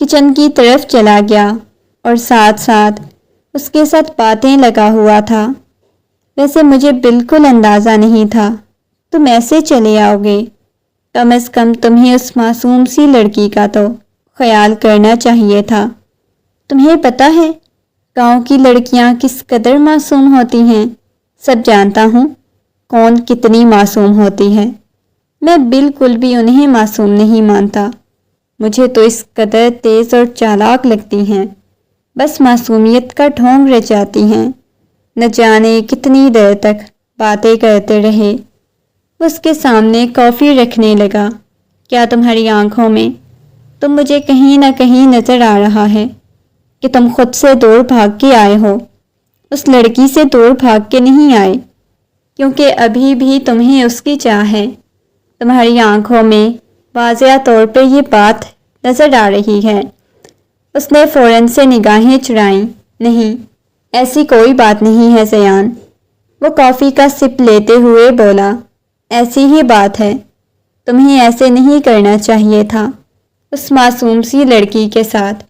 کچن کی طرف چلا گیا اور ساتھ ساتھ اس کے ساتھ باتیں لگا ہوا تھا۔ ویسے مجھے بالکل اندازہ نہیں تھا تم ایسے چلے آؤ گے، کم از کم تمہیں اس معصوم سی لڑکی کا تو خیال کرنا چاہیے تھا۔ تمہیں پتہ ہے گاؤں کی لڑکیاں کس قدر معصوم ہوتی ہیں؟ سب جانتا ہوں کون کتنی معصوم ہوتی ہے۔ میں بالکل بھی انہیں معصوم نہیں مانتا، مجھے تو اس قدر تیز اور چالاک لگتی ہیں، بس معصومیت کا ڈھونگ رچاتی ہیں۔ نہ جانے کتنی دیر تک باتیں کرتے رہے۔ اس کے سامنے کافی رکھنے لگا۔ کیا تمہاری آنکھوں میں تم مجھے کہیں نہ کہیں نظر آ رہا ہے کہ تم خود سے دوڑ بھاگ کے آئے ہو؟ اس لڑکی سے دوڑ بھاگ کے نہیں آئے، کیونکہ ابھی بھی تمہیں اس کی چاہ ہے۔ تمہاری آنکھوں میں واضح طور پہ یہ بات نظر آ رہی ہے۔ اس نے فوراً سے نگاہیں چرائیں۔ نہیں، ایسی کوئی بات نہیں ہے زیان، وہ کافی کا سپ لیتے ہوئے بولا۔ ایسی ہی بات ہے، تمہیں ایسے نہیں کرنا چاہیے تھا اس معصوم سی لڑکی کے ساتھ۔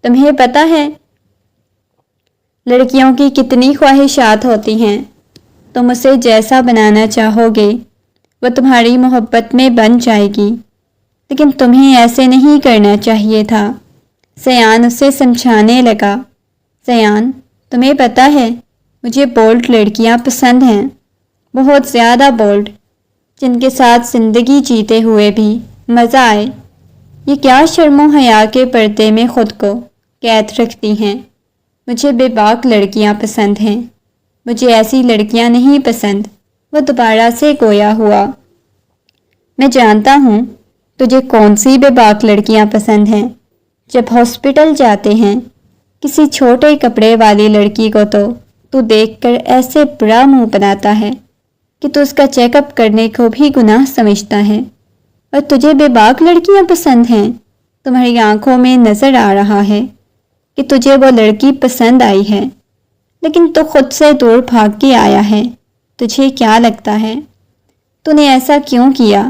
تمہیں پتہ ہے لڑکیوں کی کتنی خواہشات ہوتی ہیں، تم اسے جیسا بنانا چاہو گے وہ تمہاری محبت میں بن جائے گی، لیکن تمہیں ایسے نہیں کرنا چاہیے تھا۔ زیان اسے سمجھانے لگا۔ زیان، تمہیں پتہ ہے مجھے بولڈ لڑکیاں پسند ہیں، بہت زیادہ بولڈ، جن کے ساتھ زندگی جیتے ہوئے بھی مزہ آئے۔ یہ کیا شرم و حیا کے پردے میں خود کو قید رکھتی ہیں؟ مجھے بے باک لڑکیاں پسند ہیں، مجھے ایسی لڑکیاں نہیں پسند۔ وہ دوبارہ سے گویا ہوا۔ میں جانتا ہوں تجھے کون سی بے باک لڑکیاں پسند ہیں۔ جب ہاسپٹل جاتے ہیں کسی چھوٹے کپڑے والی لڑکی کو تو دیکھ کر ایسے برا منہ بناتا ہے کہ تو اس کا چیک اپ کرنے کو بھی گناہ سمجھتا ہے، اور تجھے بے باک لڑکیاں پسند ہیں۔ تمہاری آنکھوں میں نظر آ رہا ہے کہ تجھے وہ لڑکی پسند آئی ہے، لیکن تو خود سے دوڑ بھاگ کے آیا ہے۔ تجھے کیا لگتا ہے تو نے ایسا کیوں کیا؟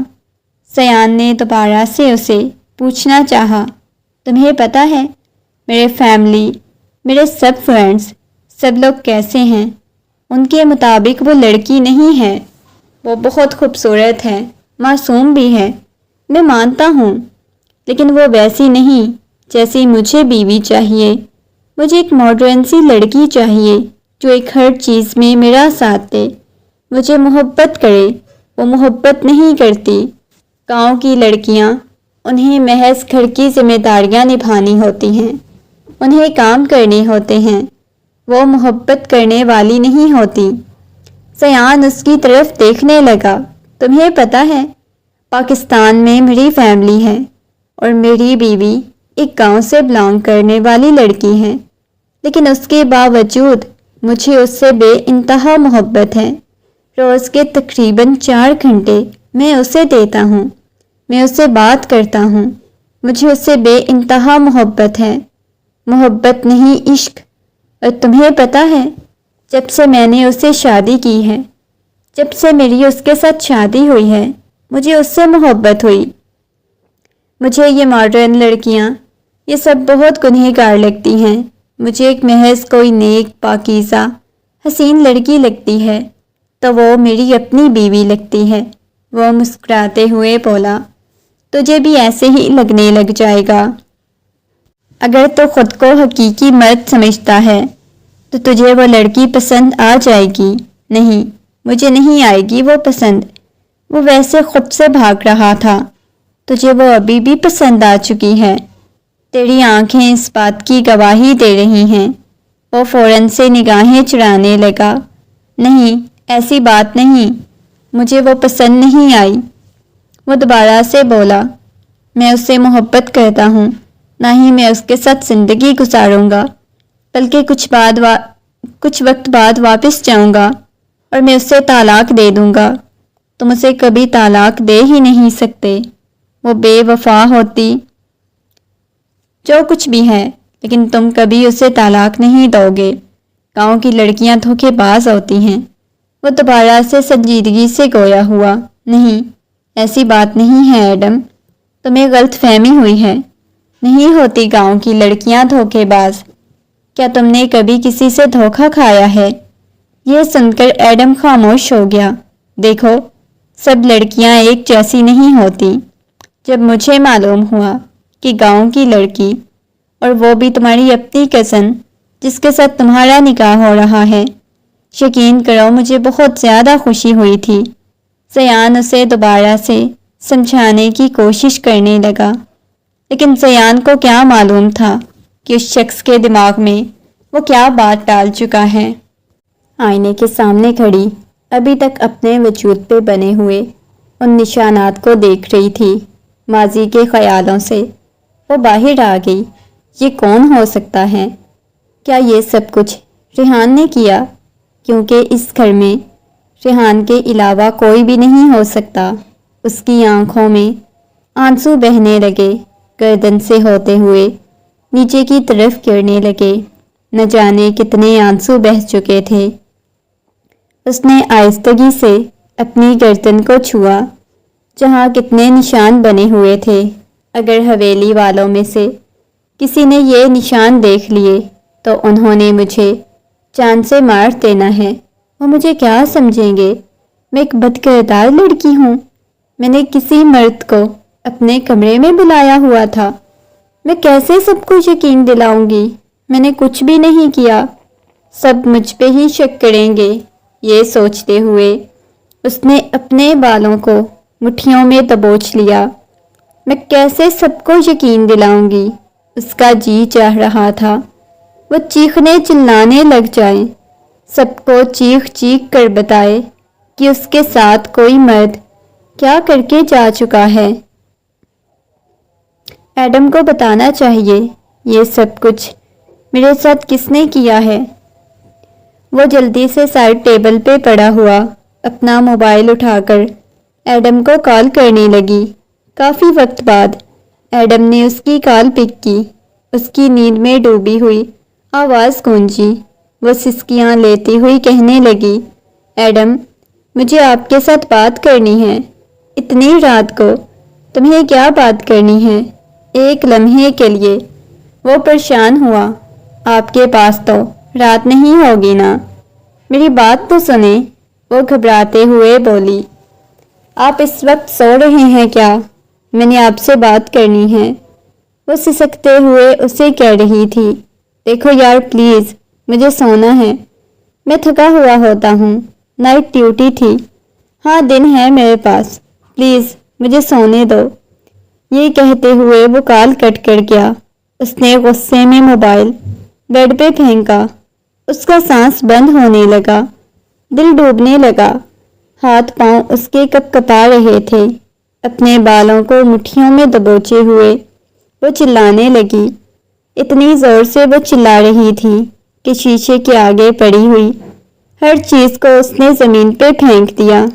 زیان نے دوبارہ سے اسے پوچھنا چاہا۔ تمہیں پتہ ہے میرے فیملی، میرے سب فرینڈز، سب لوگ کیسے ہیں؟ ان کے مطابق وہ لڑکی نہیں ہے، وہ بہت خوبصورت ہے، معصوم بھی ہے، میں مانتا ہوں، لیکن وہ ویسی نہیں جیسی مجھے بیوی چاہیے۔ مجھے ایک ماڈرن سی لڑکی چاہیے جو ایک ہر چیز میں میرا ساتھ دے، مجھے محبت کرے۔ وہ محبت نہیں کرتی۔ گاؤں کی لڑکیاں، انہیں محض گھر کی ذمہ داریاں نبھانی ہوتی ہیں، انہیں کام کرنے ہوتے ہیں، وہ محبت کرنے والی نہیں ہوتی۔ زیان اس کی طرف دیکھنے لگا۔ تمہیں پتہ ہے پاکستان میں میری فیملی ہے اور میری بیوی ایک گاؤں سے بلانگ کرنے والی لڑکی ہے، لیکن اس کے باوجود مجھے اس سے بے انتہا محبت ہے۔ روز کے تقریباً 4 گھنٹے میں اسے دیتا ہوں، میں اسے بات کرتا ہوں، مجھے اس سے بے انتہا محبت ہے۔ محبت نہیں، عشق۔ اور تمہیں پتہ ہے جب سے میں نے اس سے شادی کی ہے، جب سے میری اس کے ساتھ شادی ہوئی ہے، مجھے اس سے محبت ہوئی۔ مجھے یہ ماڈرن لڑکیاں یہ سب بہت گنہگار لگتی ہیں۔ مجھے ایک محض کوئی نیک، پاکیزہ، حسین لڑکی لگتی ہے تو وہ میری اپنی بیوی لگتی ہے۔ وہ مسکراتے ہوئے بولا۔ تجھے بھی ایسے ہی لگنے لگ جائے گا۔ اگر تو خود کو حقیقی مرد سمجھتا ہے تو تجھے وہ لڑکی پسند آ جائے گی۔ نہیں، مجھے نہیں آئے گی وہ پسند۔ وہ ویسے خود سے بھاگ رہا تھا، تجھے وہ ابھی بھی پسند آ چکی ہے۔ تیری آنکھیں اس بات کی گواہی دے رہی ہیں۔ وہ فوراً سے نگاہیں چرانے لگا۔ نہیں، ایسی بات نہیں، مجھے وہ پسند نہیں آئی۔ وہ دوبارہ سے بولا۔ میں اس سے محبت کرتا ہوں، نہ ہی میں اس کے ساتھ زندگی گزاروں گا، بلکہ کچھ وقت بعد واپس جاؤں گا اور میں اس سے طلاق دے دوں گا۔ تم اسے کبھی طلاق دے ہی نہیں سکتے، وہ بے وفا ہوتی جو کچھ بھی ہے، لیکن تم کبھی اسے طلاق نہیں دو گے۔ گاؤں کی لڑکیاں دھوکے باز ہوتی ہیں۔ وہ دوبارہ سے سنجیدگی سے گویا ہوا۔ نہیں، ایسی بات نہیں ہے ایڈم، تمہیں غلط فہمی ہوئی ہے۔ نہیں ہوتی گاؤں کی لڑکیاں دھوکے باز۔ کیا تم نے کبھی کسی سے دھوکہ کھایا ہے؟ یہ سن کر ایڈم خاموش ہو گیا۔ دیکھو، سب لڑکیاں ایک جیسی نہیں ہوتی۔ جب مجھے معلوم ہوا کہ گاؤں کی لڑکی، اور وہ بھی تمہاری اپنی کزن جس کے ساتھ تمہارا نکاح ہو رہا ہے، یقین کرو مجھے بہت زیادہ خوشی ہوئی تھی۔ زیان اسے دوبارہ سے سمجھانے کی کوشش کرنے لگا، لیکن زیان کو کیا معلوم تھا کہ اس شخص کے دماغ میں وہ کیا بات ڈال چکا ہے۔ آئینے کے سامنے کھڑی، ابھی تک اپنے وجود پہ بنے ہوئے ان نشانات کو دیکھ رہی تھی۔ ماضی کے خیالوں سے وہ باہر آ گئی۔ یہ کون ہو سکتا ہے؟ کیا یہ سب کچھ ریحان نے کیا؟ کیونکہ اس گھر میں ریحان کے علاوہ کوئی بھی نہیں ہو سکتا۔ اس کی آنکھوں میں آنسو بہنے لگے، گردن سے ہوتے ہوئے نیچے کی طرف گرنے لگے۔ نہ جانے کتنے آنسو بہہ چکے تھے۔ اس نے آہستگی سے اپنی گردن کو چھوا، جہاں کتنے نشان بنے ہوئے تھے۔ اگر حویلی والوں میں سے کسی نے یہ نشان دیکھ لیے تو انہوں نے مجھے جان سے مار دینا ہے۔ وہ مجھے کیا سمجھیں گے؟ میں ایک بدکردار لڑکی ہوں۔ میں نے کسی مرد کو اپنے کمرے میں بلایا ہوا تھا۔ میں کیسے سب کو یقین دلاؤں گی؟ میں نے کچھ بھی نہیں کیا۔ سب مجھ پہ ہی شک کریں گے۔ یہ سوچتے ہوئے اس نے اپنے بالوں کو مٹھیوں میں دبوچ لیا۔ میں کیسے سب کو یقین دلاؤں گی؟ اس کا جی چاہ رہا تھا وہ چیخنے چلانے لگ جائے، سب کو چیخ چیخ کر بتائے کہ اس کے ساتھ کوئی مرد کیا کر کے جا چکا ہے۔ ایڈم کو بتانا چاہیے یہ سب کچھ میرے ساتھ کس نے کیا ہے۔ وہ جلدی سے سائڈ ٹیبل پہ پڑا ہوا اپنا موبائل اٹھا کر ایڈم کو کال کرنے لگی۔ کافی وقت بعد ایڈم نے اس کی کال پک کی۔ اس کی نیند میں ڈوبی ہوئی آواز گونجی۔ وہ سسکیاں لیتی ہوئی کہنے لگی، ایڈم، مجھے آپ کے ساتھ بات کرنی ہے۔ اتنی رات کو تمہیں کیا بات کرنی ہے؟ ایک لمحے کے لیے وہ پریشان ہوا۔ آپ کے پاس تو رات نہیں ہوگی نا؟ میری بات تو سنیں۔ وہ گھبراتے ہوئے بولی، آپ اس وقت سو رہے ہیں کیا؟ میں نے آپ سے بات کرنی ہے۔ وہ سسکتے ہوئے اسے کہہ رہی تھی، دیکھو یار پلیز، مجھے سونا ہے۔ میں تھکا ہوا ہوتا ہوں، نائٹ ڈیوٹی تھی۔ ہاں دن ہے میرے پاس، پلیز مجھے سونے دو۔ یہ کہتے ہوئے وہ کال کٹ کر گیا۔ اس نے غصے میں موبائل بیڈ پہ پھینکا۔ اس کا سانس بند ہونے لگا، دل ڈوبنے لگا، ہاتھ پاؤں اس کے کپ کپا رہے تھے۔ اپنے بالوں کو مٹھیوں میں دبوچے ہوئے وہ چلانے لگی۔ اتنی زور سے وہ چلا رہی تھی کہ شیشے کے آگے پڑی ہوئی ہر چیز کو اس نے زمین پہ پھینک دیا۔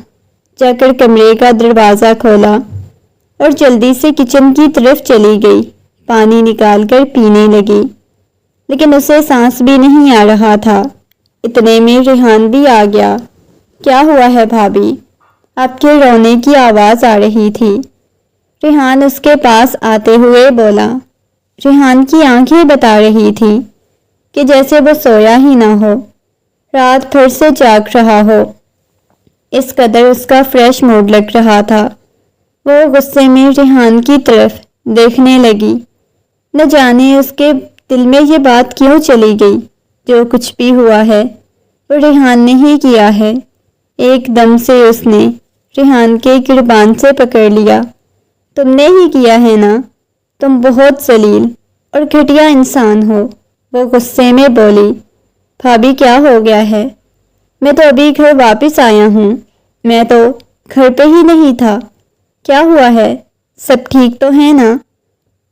جا کر کمرے کا دروازہ کھولا اور جلدی سے کچن کی طرف چلی گئی۔ پانی نکال کر پینے لگی، لیکن اسے سانس بھی نہیں آ رہا تھا۔ اتنے میں ریحان بھی آ گیا۔ کیا ہوا ہے بھابھی؟ آپ کے رونے کی آواز آ رہی تھی۔ ریحان اس کے پاس آتے ہوئے بولا۔ ریحان کی آنکھیں بتا رہی تھی کہ جیسے وہ سویا ہی نہ ہو، رات بھر سے جاگ رہا ہو۔ اس قدر اس کا فریش موڈ لگ رہا تھا۔ وہ غصے میں ریحان کی طرف دیکھنے لگی۔ نہ جانے اس کے دل میں یہ بات کیوں چلی گئی، جو کچھ بھی ہوا ہے وہ ریحان نے ہی کیا ہے۔ ایک دم سے اس نے ریحان کے گربان سے پکڑ لیا۔ تم نے ہی کیا ہے نا؟ تم بہت ذلیل اور گھٹیا انسان ہو۔ وہ غصے میں بولی۔ بھابھی کیا ہو گیا ہے؟ میں تو ابھی گھر واپس آیا ہوں۔ میں تو گھر پہ ہی نہیں تھا۔ کیا ہوا ہے؟ سب ٹھیک تو ہے نا؟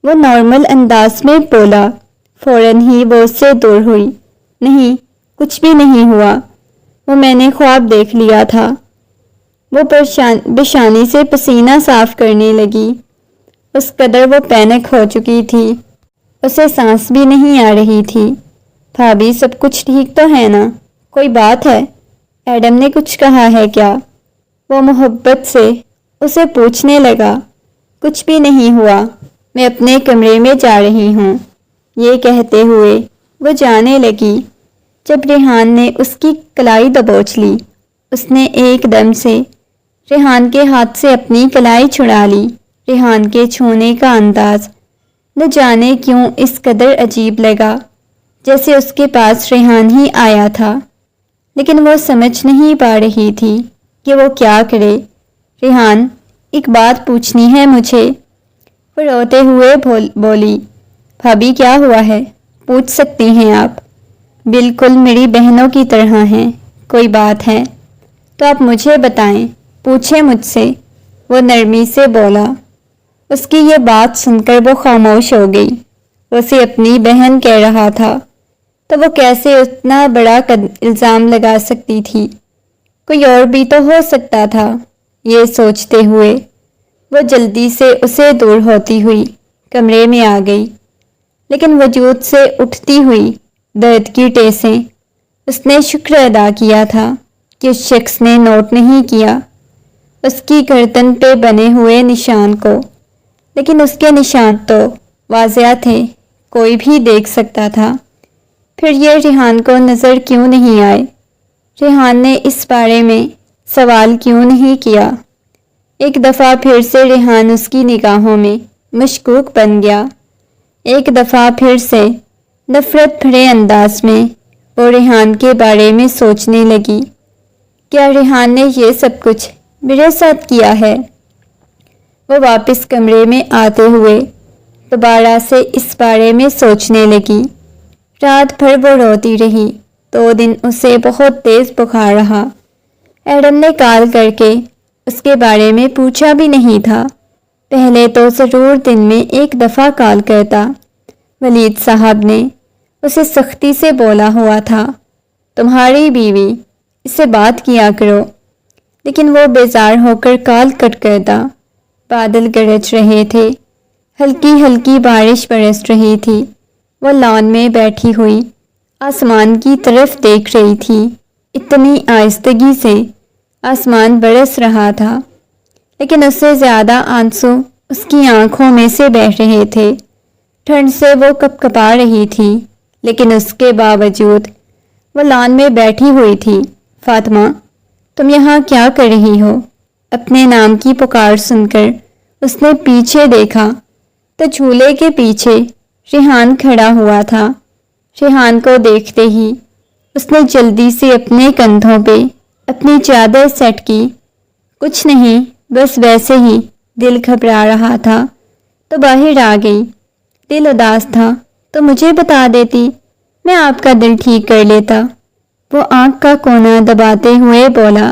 وہ نارمل انداز میں بولا۔ فوراً ہی وہ اس سے دور ہوئی۔ نہیں، کچھ بھی نہیں ہوا، وہ میں نے خواب دیکھ لیا تھا۔ وہ بشانی سے پسینہ صاف کرنے لگی۔ اس قدر وہ پینک ہو چکی تھی، اسے سانس بھی نہیں آ رہی تھی۔ بھابھی سب کچھ ٹھیک تو ہے نا؟ کوئی بات ہے؟ ایڈم نے کچھ کہا ہے کیا؟ وہ محبت سے اسے پوچھنے لگا۔ کچھ بھی نہیں ہوا، میں اپنے کمرے میں جا رہی ہوں۔ یہ کہتے ہوئے وہ جانے لگی۔ جب ریحان نے اس کی کلائی دبوچ لی، اس نے ایک دم سے ریحان کے ہاتھ سے اپنی کلائی چھڑا لی۔ ریحان کے چھونے کا انداز نہ جانے کیوں اس قدر عجیب لگا، جیسے اس کے پاس ریحان ہی آیا تھا، لیکن وہ سمجھ نہیں پا رہی تھی کہ وہ کیا کرے۔ ریحان، ایک بات پوچھنی ہے مجھے، وہ روتے ہوئے بولی۔ بھابھی کیا ہوا ہے؟ پوچھ سکتی ہیں آپ، بالکل میری بہنوں کی طرح ہیں۔ کوئی بات ہے تو آپ مجھے بتائیں، پوچھیں مجھ سے، وہ نرمی سے بولا۔ اس کی یہ بات سن کر وہ خاموش ہو گئی۔ وہ اسے اپنی بہن کہہ رہا تھا تو وہ کیسے اتنا بڑا الزام لگا سکتی تھی؟ کوئی اور بھی تو ہو سکتا تھا۔ یہ سوچتے ہوئے وہ جلدی سے اسے دور ہوتی ہوئی کمرے میں آ گئی، لیکن وجود سے اٹھتی ہوئی درد کی ٹیسیں۔ اس نے شکر ادا کیا تھا کہ اس شخص نے نوٹ نہیں کیا اس کی گردن پہ بنے ہوئے نشان کو، لیکن اس کے نشان تو واضح تھے، کوئی بھی دیکھ سکتا تھا۔ پھر یہ ریحان کو نظر کیوں نہیں آئے؟ ریحان نے اس بارے میں سوال کیوں نہیں کیا؟ ایک دفعہ پھر سے ریحان اس کی نگاہوں میں مشکوک بن گیا۔ ایک دفعہ پھر سے نفرت بھرے انداز میں وہ ریحان کے بارے میں سوچنے لگی، کیا ریحان نے یہ سب کچھ میرے ساتھ کیا ہے؟ وہ واپس کمرے میں آتے ہوئے دوبارہ سے اس بارے میں سوچنے لگی۔ رات بھر وہ روتی رہی۔ 2 دن اسے بہت تیز بخار رہا۔ ایڈم نے کال کر کے اس کے بارے میں پوچھا بھی نہیں تھا۔ پہلے تو ضرور دن میں 1 دفعہ کال کرتا۔ ولید صاحب نے اسے سختی سے بولا ہوا تھا، تمہاری بیوی، اس سے بات کیا کرو، لیکن وہ بیزار ہو کر کال کٹ کرتا۔ بادل گرج رہے تھے، ہلکی ہلکی بارش برس رہی تھی۔ وہ لان میں بیٹھی ہوئی آسمان کی طرف دیکھ رہی تھی۔ اتنی آہستگی سے آسمان برس رہا تھا، لیکن اس سے زیادہ آنسو اس کی آنکھوں میں سے بہہ رہے تھے۔ ٹھنڈ سے وہ کپکپا رہی تھی، لیکن اس کے باوجود وہ لان میں بیٹھی ہوئی تھی۔ فاطمہ، تم یہاں کیا کر رہی ہو؟ اپنے نام کی پکار سن کر اس نے پیچھے دیکھا تو جھولے کے پیچھے ریحان کھڑا ہوا تھا۔ ریحان کو دیکھتے ہی اس نے جلدی سے اپنے کندھوں پہ اپنی چادر سیٹ کی۔ کچھ نہیں، بس ویسے ہی دل گھبرا رہا تھا تو باہر آ گئی۔ دل اداس تھا تو مجھے بتا دیتی، میں آپ کا دل ٹھیک کر لیتا، وہ آنکھ کا کونا دباتے ہوئے بولا۔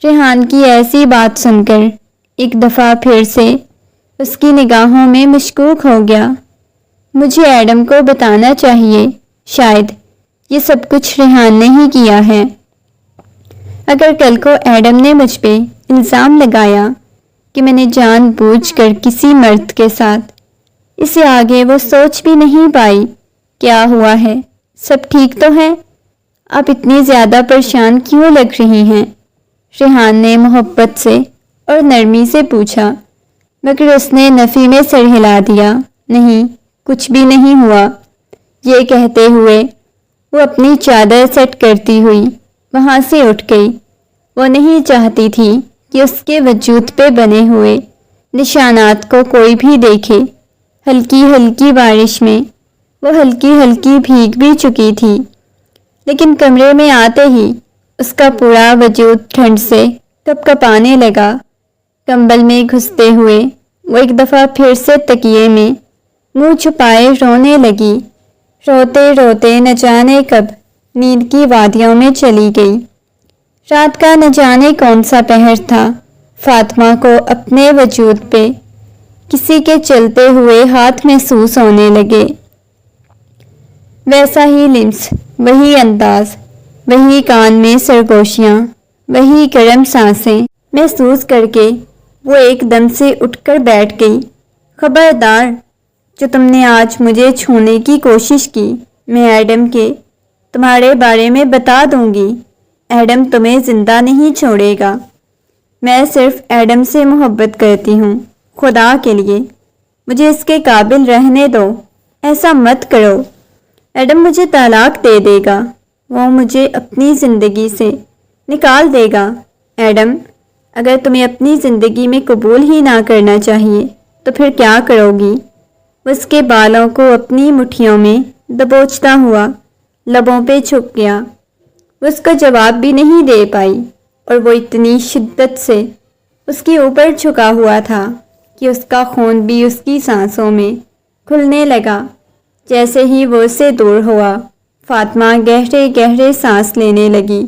ریحان کی ایسی بات سن کر ایک دفعہ پھر سے اس کی نگاہوں میں مشکوک ہو گیا۔ مجھے ایڈم کو بتانا چاہیے، شاید یہ سب کچھ ریحان نے ہی کیا ہے۔ اگر کل کو ایڈم نے مجھ پہ الزام لگایا کہ میں نے جان بوجھ کر کسی مرد کے ساتھ، اسے آگے وہ سوچ بھی نہیں پائی۔ کیا ہوا ہے؟ سب ٹھیک تو ہے؟ آپ اتنی زیادہ پریشان کیوں لگ رہی ہیں؟ ریحان نے محبت سے اور نرمی سے پوچھا، مگر اس نے نفی میں سر ہلا دیا۔ نہیں، کچھ بھی نہیں ہوا۔ یہ کہتے ہوئے وہ اپنی چادر سیٹ کرتی ہوئی وہاں سے اٹھ گئی۔ وہ نہیں چاہتی تھی کہ اس کے وجود پہ بنے ہوئے نشانات کو کوئی بھی دیکھے۔ ہلکی ہلکی بارش میں وہ ہلکی ہلکی بھیگ بھی چکی تھی، لیکن کمرے میں آتے ہی اس کا پورا وجود ٹھنڈ سے کپکپانے لگا۔ کمبل میں گھستے ہوئے وہ ایک دفعہ پھر سے تکیے میں منہ چھپائے رونے لگی۔ روتے روتے نہ جانے کب نیند کی وادیوں میں چلی گئی۔ رات کا نہ جانے کون سا پہر تھا۔ فاطمہ کو اپنے وجود پہ کسی کے چلتے ہوئے ہاتھ محسوس ہونے لگے۔ ویسا ہی لمس، وہی انداز، وہی کان میں سرگوشیاں، وہی گرم سانسیں محسوس کر کے وہ ایک دم سے اٹھ کر بیٹھ گئی۔ خبردار، جو تم نے آج مجھے چھونے کی کوشش کی، میں ایڈم کے تمہارے بارے میں بتا دوں گی۔ ایڈم تمہیں زندہ نہیں چھوڑے گا۔ میں صرف ایڈم سے محبت کرتی ہوں، خدا کے لیے مجھے اس کے قابل رہنے دو، ایسا مت کرو۔ ایڈم مجھے طلاق دے دے گا، وہ مجھے اپنی زندگی سے نکال دے گا۔ ایڈم، اگر تمہیں اپنی زندگی میں قبول ہی نہ کرنا چاہیے تو پھر کیا کرو گی؟ وہ اس کے بالوں کو اپنی مٹھیوں میں دبوچتا ہوا لبوں پہ چھپ گیا۔ وہ اس کا جواب بھی نہیں دے پائی، اور وہ اتنی شدت سے اس کے اوپر جھکا ہوا تھا کہ اس کا خون بھی اس کی سانسوں میں کھلنے لگا۔ جیسے ہی وہ اس سے دور ہوا، فاطمہ گہرے گہرے سانس لینے لگی۔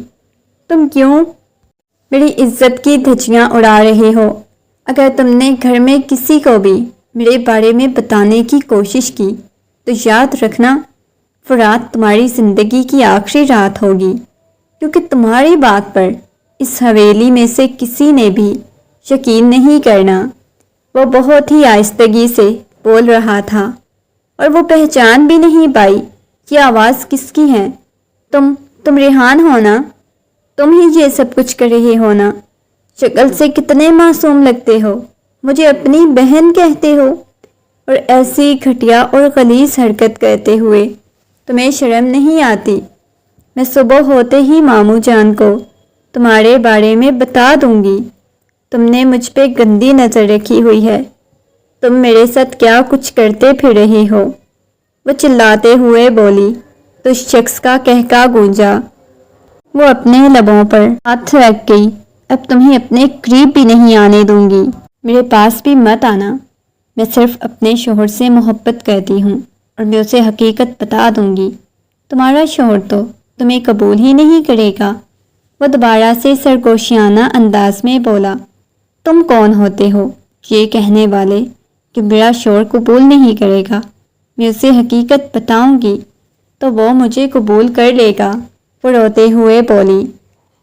تم کیوں میری عزت کی دھجیاں اڑا رہے ہو؟ اگر تم نے گھر میں کسی کو بھی میرے بارے میں بتانے کی کوشش کی تو یاد رکھنا، فرات تمہاری زندگی کی آخری رات ہوگی، کیونکہ تمہاری بات پر اس حویلی میں سے کسی نے بھی یقین نہیں کرنا۔ وہ بہت ہی آہستگی سے بول رہا تھا، اور وہ پہچان بھی نہیں پائی کہ آواز کس کی ہے۔ تم ریحان ہو نا؟ تم ہی یہ سب کچھ کر رہے ہو نا؟ شکل سے کتنے معصوم لگتے ہو، مجھے اپنی بہن کہتے ہو، اور ایسی گھٹیا اور غلیظ حرکت کرتے ہوئے تمہیں شرم نہیں آتی؟ میں صبح ہوتے ہی ماموں جان کو تمہارے بارے میں بتا دوں گی۔ تم نے مجھ پہ گندی نظر رکھی ہوئی ہے، تم میرے ساتھ کیا کچھ کرتے پھر رہے ہو؟ وہ چلاتے ہوئے بولی تو اس شخص کا کہکا گونجا۔ وہ اپنے لبوں پر ہاتھ رکھ گئی۔ اب تمہیں اپنے قریب بھی نہیں آنے دوں گی، میرے پاس بھی مت آنا۔ میں صرف اپنے شوہر سے محبت کرتی ہوں، اور میں اسے حقیقت بتا دوں گی۔ تمہارا شوہر تو تمہیں قبول ہی نہیں کرے گا۔ وہ دوبارہ سے سرگوشیانہ انداز میں بولا۔ تم کون ہوتے ہو یہ کہنے والے کہ میرا شوہر قبول نہیں کرے گا؟ میں اسے حقیقت بتاؤں گی تو وہ مجھے قبول کر لے گا۔ وہ روتے ہوئے بولی۔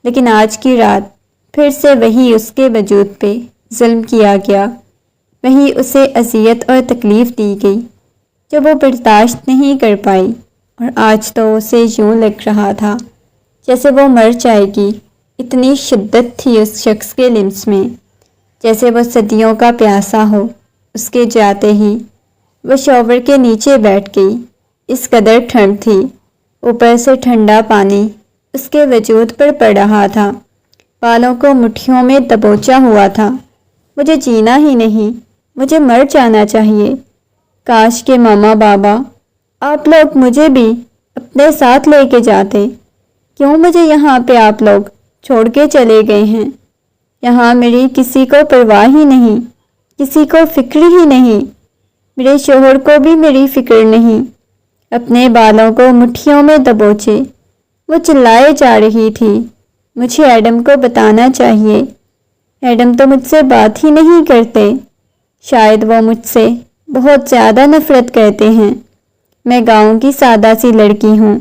لیکن آج کی رات پھر سے وہی اس کے وجود پہ ظلم کیا گیا، وہی اسے اذیت اور تکلیف دی گئی جو وہ برداشت نہیں کر پائی، اور آج تو اسے یوں لگ رہا تھا جیسے وہ مر جائے گی۔ اتنی شدت تھی اس شخص کے لمس میں، جیسے وہ صدیوں کا پیاسا ہو۔ اس کے جاتے ہی وہ شاور کے نیچے بیٹھ گئی۔ اس قدر ٹھنڈ تھی، اوپر سے ٹھنڈا پانی اس کے وجود پر پڑ رہا تھا، بالوں کو مٹھیوں میں دبوچا ہوا تھا۔ مجھے جینا ہی نہیں، مجھے مر جانا چاہیے۔ کاش کہ ماما بابا آپ لوگ مجھے بھی اپنے ساتھ لے کے جاتے۔ کیوں مجھے یہاں پہ آپ لوگ چھوڑ کے چلے گئے ہیں؟ یہاں میری کسی کو پرواہ ہی نہیں، کسی کو فکر ہی نہیں، میرے شوہر کو بھی میری فکر نہیں۔ اپنے بالوں کو مٹھیوں میں دبوچے وہ چلائے جا رہی تھی۔ مجھے ایڈم کو بتانا چاہیے، ایڈم تو مجھ سے بات ہی نہیں کرتے، شاید وہ مجھ سے بہت زیادہ نفرت کرتے ہیں۔ میں گاؤں کی سادہ سی لڑکی ہوں،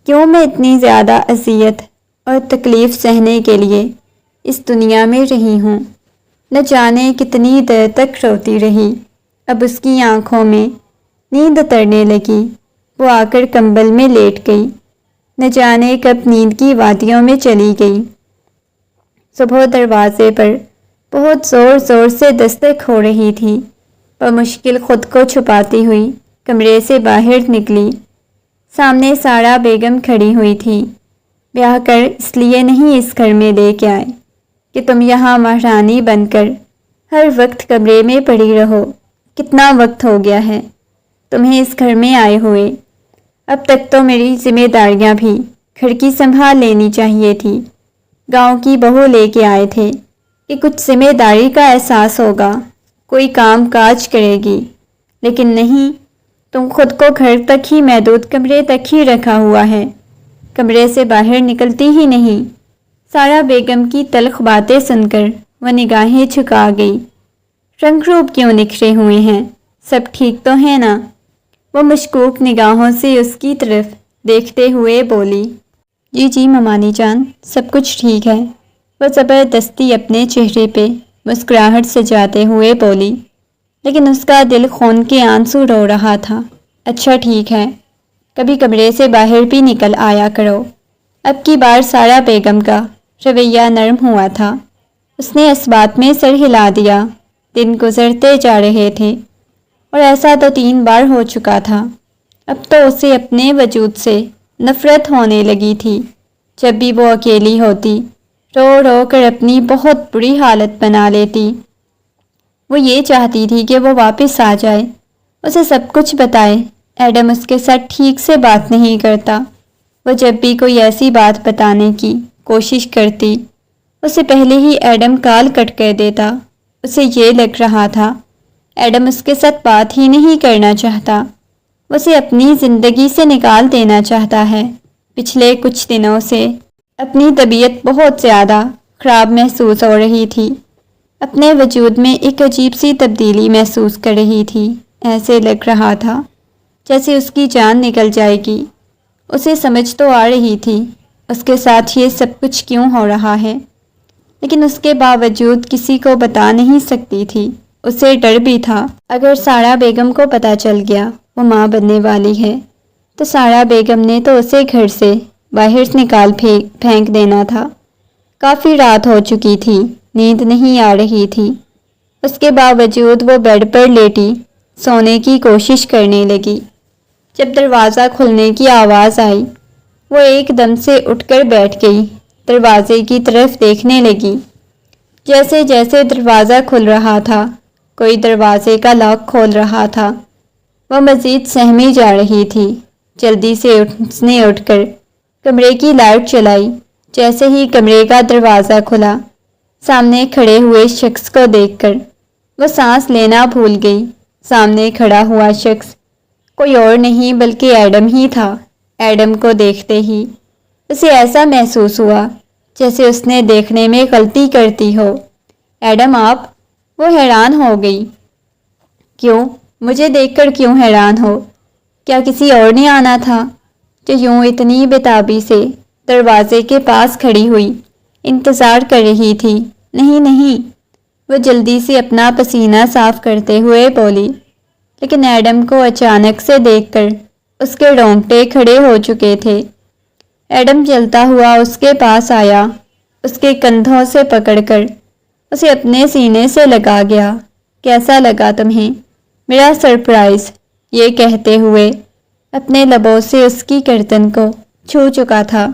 کیوں میں اتنی زیادہ اذیت اور تکلیف سہنے کے لیے اس دنیا میں رہی ہوں؟ نہ جانے کتنی دیر تک روتی رہی۔ اب اس کی آنکھوں میں نیند اترنے لگی، وہ آ کر کمبل میں لیٹ گئی، نہ جانے کب نیند کی وادیوں میں چلی گئی۔ صبح دروازے پر بہت زور زور سے دستک ہو رہی تھی۔ بمشکل خود کو چھپاتی ہوئی کمرے سے باہر نکلی۔ سامنے سارا بیگم کھڑی ہوئی تھی۔ بیاہ کر اس لیے نہیں اس گھر میں لے کے آئے کہ تم یہاں مہرانی بن کر ہر وقت کمرے میں پڑی رہو۔ کتنا وقت ہو گیا ہے تمہیں اس گھر میں آئے ہوئے؟ اب تک تو میری ذمہ داریاں بھی گھر کی سنبھال لینی چاہیے تھی۔ گاؤں کی بہو لے کے آئے تھے کہ کچھ ذمہ داری کا احساس ہوگا، کوئی کام کاج کرے گی، لیکن نہیں، تم خود کو گھر تک ہی محدود، کمرے تک ہی رکھا ہوا ہے، کمرے سے باہر نکلتی ہی نہیں۔ سارا بیگم کی تلخ باتیں سن کر وہ نگاہیں جھکا گئی۔ رنگ روپ کیوں نکھرے ہوئے ہیں؟ سب ٹھیک تو ہے نا؟ وہ مشکوک نگاہوں سے اس کی طرف دیکھتے ہوئے بولی۔ جی ممانی جان، سب کچھ ٹھیک ہے۔ وہ زبردستی اپنے چہرے پہ مسکراہٹ سجاتے ہوئے بولی، لیکن اس کا دل خون کے آنسو رو رہا تھا۔ اچھا ٹھیک ہے، کبھی کمرے سے باہر بھی نکل آیا کرو۔ اب کی بار سارا بیگم کا رویہ نرم ہوا تھا۔ اس نے اس بات میں سر ہلا دیا۔ دن گزرتے جا رہے تھے، اور ایسا تو 3 بار ہو چکا تھا۔ اب تو اسے اپنے وجود سے نفرت ہونے لگی تھی۔ جب بھی وہ اکیلی ہوتی رو رو کر اپنی بہت بری حالت بنا لیتی۔ وہ یہ چاہتی تھی کہ وہ واپس آ جائے، اسے سب کچھ بتائے۔ ایڈم اس کے ساتھ ٹھیک سے بات نہیں کرتا۔ وہ جب بھی کوئی ایسی بات بتانے کی کوشش کرتی، اسے پہلے ہی ایڈم کال کٹ کر دیتا۔ اسے یہ لگ رہا تھا ایڈم اس کے ساتھ بات ہی نہیں کرنا چاہتا، اسے اپنی زندگی سے نکال دینا چاہتا ہے۔ پچھلے کچھ دنوں سے اپنی طبیعت بہت زیادہ خراب محسوس ہو رہی تھی۔ اپنے وجود میں ایک عجیب سی تبدیلی محسوس کر رہی تھی۔ ایسے لگ رہا تھا جیسے اس کی جان نکل جائے گی۔ اسے سمجھ تو آ رہی تھی اس کے ساتھ یہ سب کچھ کیوں ہو رہا ہے، لیکن اس کے باوجود کسی کو بتا نہیں سکتی تھی۔ اسے ڈر بھی تھا، اگر سارا بیگم کو پتہ چل گیا وہ ماں بننے والی ہے تو سارا بیگم نے تو اسے گھر سے باہر نکال پھینک دینا تھا۔ کافی رات ہو چکی تھی، نیند نہیں آ رہی تھی۔ اس کے باوجود وہ بیڈ پر لیٹی سونے کی کوشش کرنے لگی۔ جب دروازہ کھلنے کی آواز آئی، وہ ایک دم سے اٹھ کر بیٹھ گئی، دروازے کی طرف دیکھنے لگی۔ جیسے جیسے دروازہ کھل رہا تھا، کوئی دروازے کا لاک کھول رہا تھا، وہ مزید سہمی جا رہی تھی۔ جلدی سے اس نے اٹھ کر کمرے کی لائٹ چلائی۔ جیسے ہی کمرے کا دروازہ کھلا، سامنے کھڑے ہوئے شخص کو دیکھ کر وہ سانس لینا بھول گئی۔ سامنے کھڑا ہوا شخص کوئی اور نہیں بلکہ ایڈم ہی تھا۔ ایڈم کو دیکھتے ہی اسے ایسا محسوس ہوا جیسے اس نے دیکھنے میں غلطی کرتی ہو۔ ایڈم آپ؟ وہ حیران ہو گئی۔ کیوں؟ مجھے دیکھ کر کیوں حیران ہو؟ کیا کسی اور نے آنا تھا؟ جو یوں اتنی بےتابی سے دروازے کے پاس کھڑی ہوئی انتظار کر رہی تھی۔ نہیں نہیں، وہ جلدی سے اپنا پسینہ صاف کرتے ہوئے بولی، لیکن ایڈم کو اچانک سے دیکھ کر اس کے رونگٹے کھڑے ہو چکے تھے۔ ایڈم جلتا ہوا اس کے پاس آیا، اس کے کندھوں سے پکڑ کر اسے اپنے سینے سے لگا گیا۔ کیسا لگا تمہیں میرا سرپرائز؟ یہ کہتے ہوئے اپنے لبوں سے اس کی گردن کو چھو چکا تھا۔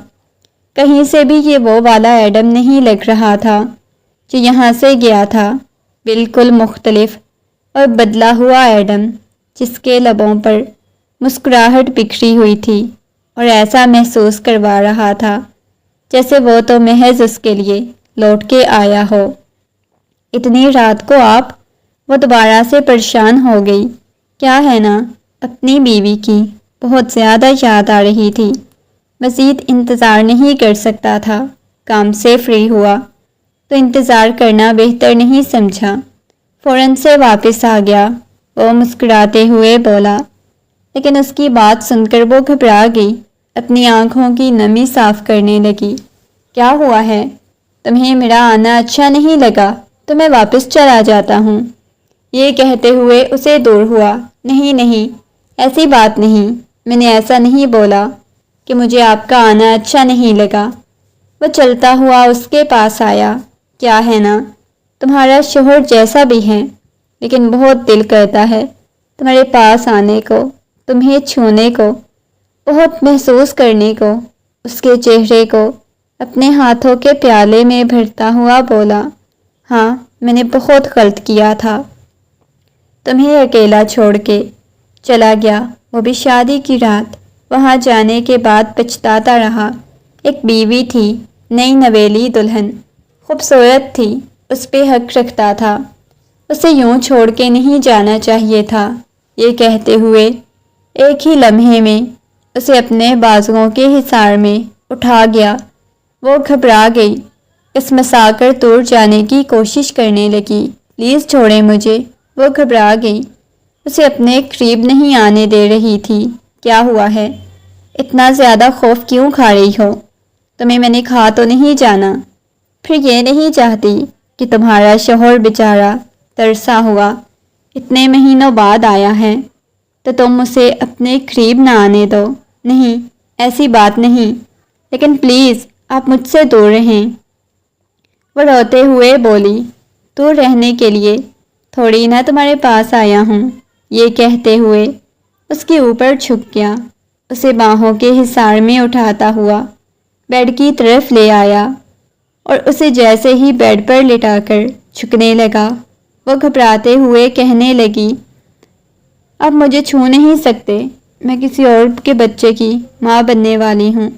کہیں سے بھی یہ وہ والا ایڈم نہیں لگ رہا تھا جو یہاں سے گیا تھا۔ بالکل مختلف اور بدلا ہوا ایڈم، جس کے لبوں پر مسکراہٹ بکھری ہوئی تھی اور ایسا محسوس کروا رہا تھا جیسے وہ تو محض اس کے لیے لوٹ کے آیا ہو۔ اتنی رات کو آپ؟ وہ دوبارہ سے پریشان ہو گئی۔ کیا ہے نا، اپنی بیوی کی بہت زیادہ یاد آ رہی تھی۔ مزید انتظار نہیں کر سکتا تھا۔ کام سے فری ہوا تو انتظار کرنا بہتر نہیں سمجھا، فوراً سے واپس آ گیا۔ وہ مسکراتے ہوئے بولا، لیکن اس کی بات سن کر وہ گھبرا گئی، اپنی آنکھوں کی نمی صاف کرنے لگی۔ کیا ہوا ہے؟ تمہیں میرا آنا اچھا نہیں لگا تو میں واپس چلا جاتا ہوں۔ یہ کہتے ہوئے اسے دور ہوا۔ نہیں نہیں، ایسی بات نہیں، میں نے ایسا نہیں بولا کہ مجھے آپ کا آنا اچھا نہیں لگا۔ وہ چلتا ہوا اس کے پاس آیا۔ کیا ہے نا، تمہارا شوہر جیسا بھی ہے، لیکن بہت دل کرتا ہے تمہارے پاس آنے کو، تمہیں چھونے کو، بہت محسوس کرنے کو، اس کے چہرے کو اپنے ہاتھوں کے پیالے میں بھرتا ہوا بولا، ہاں میں نے بہت غلط کیا تھا، تمہیں اکیلا چھوڑ کے چلا گیا، وہ بھی شادی کی رات۔ وہاں جانے کے بعد پچھتاتا رہا۔ ایک بیوی تھی، نئی نویلی دلہن، خوبصورت تھی، اس پہ حق رکھتا تھا، اسے یوں چھوڑ کے نہیں جانا چاہیے تھا۔ یہ کہتے ہوئے ایک ہی لمحے میں اسے اپنے بازوؤں کے حصار میں اٹھا گیا۔ وہ گھبرا گئی، کسمسا کر دور جانے کی کوشش کرنے لگی۔ پلیز چھوڑیں مجھے۔ وہ گھبرا گئی، اسے اپنے قریب نہیں آنے دے رہی تھی۔ کیا ہوا ہے؟ اتنا زیادہ خوف کیوں کھا رہی ہو؟ تمہیں میں نے کھا تو نہیں جانا؟ پھر یہ نہیں چاہتی کہ تمہارا شوہر بیچارہ ترسا ہوا اتنے مہینوں بعد آیا ہے تو تم اسے اپنے قریب نہ آنے دو؟ نہیں، ایسی بات نہیں، لیکن پلیز آپ مجھ سے دور رہیں۔ وہ روتے ہوئے بولی، دور رہنے کے لیے تھوڑی نہ تمہارے پاس آیا ہوں، یہ کہتے ہوئے اس کے اوپر جھک گیا، اسے باہوں کے حصار میں اٹھاتا ہوا بیڈ کی طرف لے آیا اور اسے جیسے ہی بیڈ پر لٹا کر جھکنے لگا، وہ گھبراتے ہوئے کہنے لگی، آپ مجھے چھو نہیں سکتے، میں کسی اور کے بچے کی ماں بننے والی ہوں۔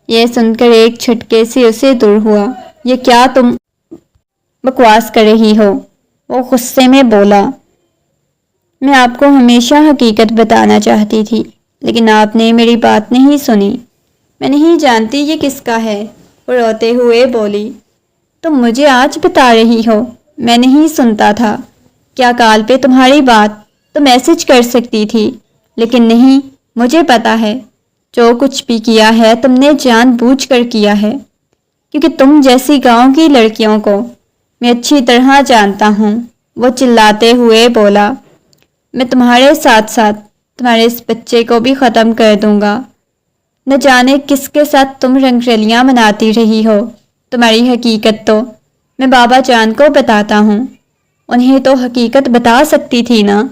یہ سن کر ایک جھٹکے سے اسے دور ہوا۔ یہ کیا تم بکواس کر رہی ہو؟ وہ غصے میں بولا، میں آپ کو ہمیشہ حقیقت بتانا چاہتی تھی، لیکن آپ نے میری بات نہیں سنی۔ میں نہیں جانتی یہ کس کا ہے، وہ روتے ہوئے بولی۔ تم مجھے آج بتا رہی ہو؟ میں نہیں سنتا تھا۔ کیا کال پہ تمہاری بات تو میسج کر سکتی تھی، لیکن نہیں، مجھے پتا ہے جو کچھ بھی کیا ہے تم نے جان بوجھ کر کیا ہے، کیونکہ تم جیسی گاؤں کی لڑکیوں کو میں اچھی طرح جانتا ہوں۔ وہ چلاتے ہوئے بولا، میں تمہارے ساتھ ساتھ تمہارے اس بچے کو بھی ختم کر دوں گا۔ نہ جانے کس کے ساتھ تم رنگ رلیاں مناتی رہی ہو۔ تمہاری حقیقت تو میں بابا جان کو بتاتا ہوں، انہیں تو حقیقت بتا سکتی تھی نا۔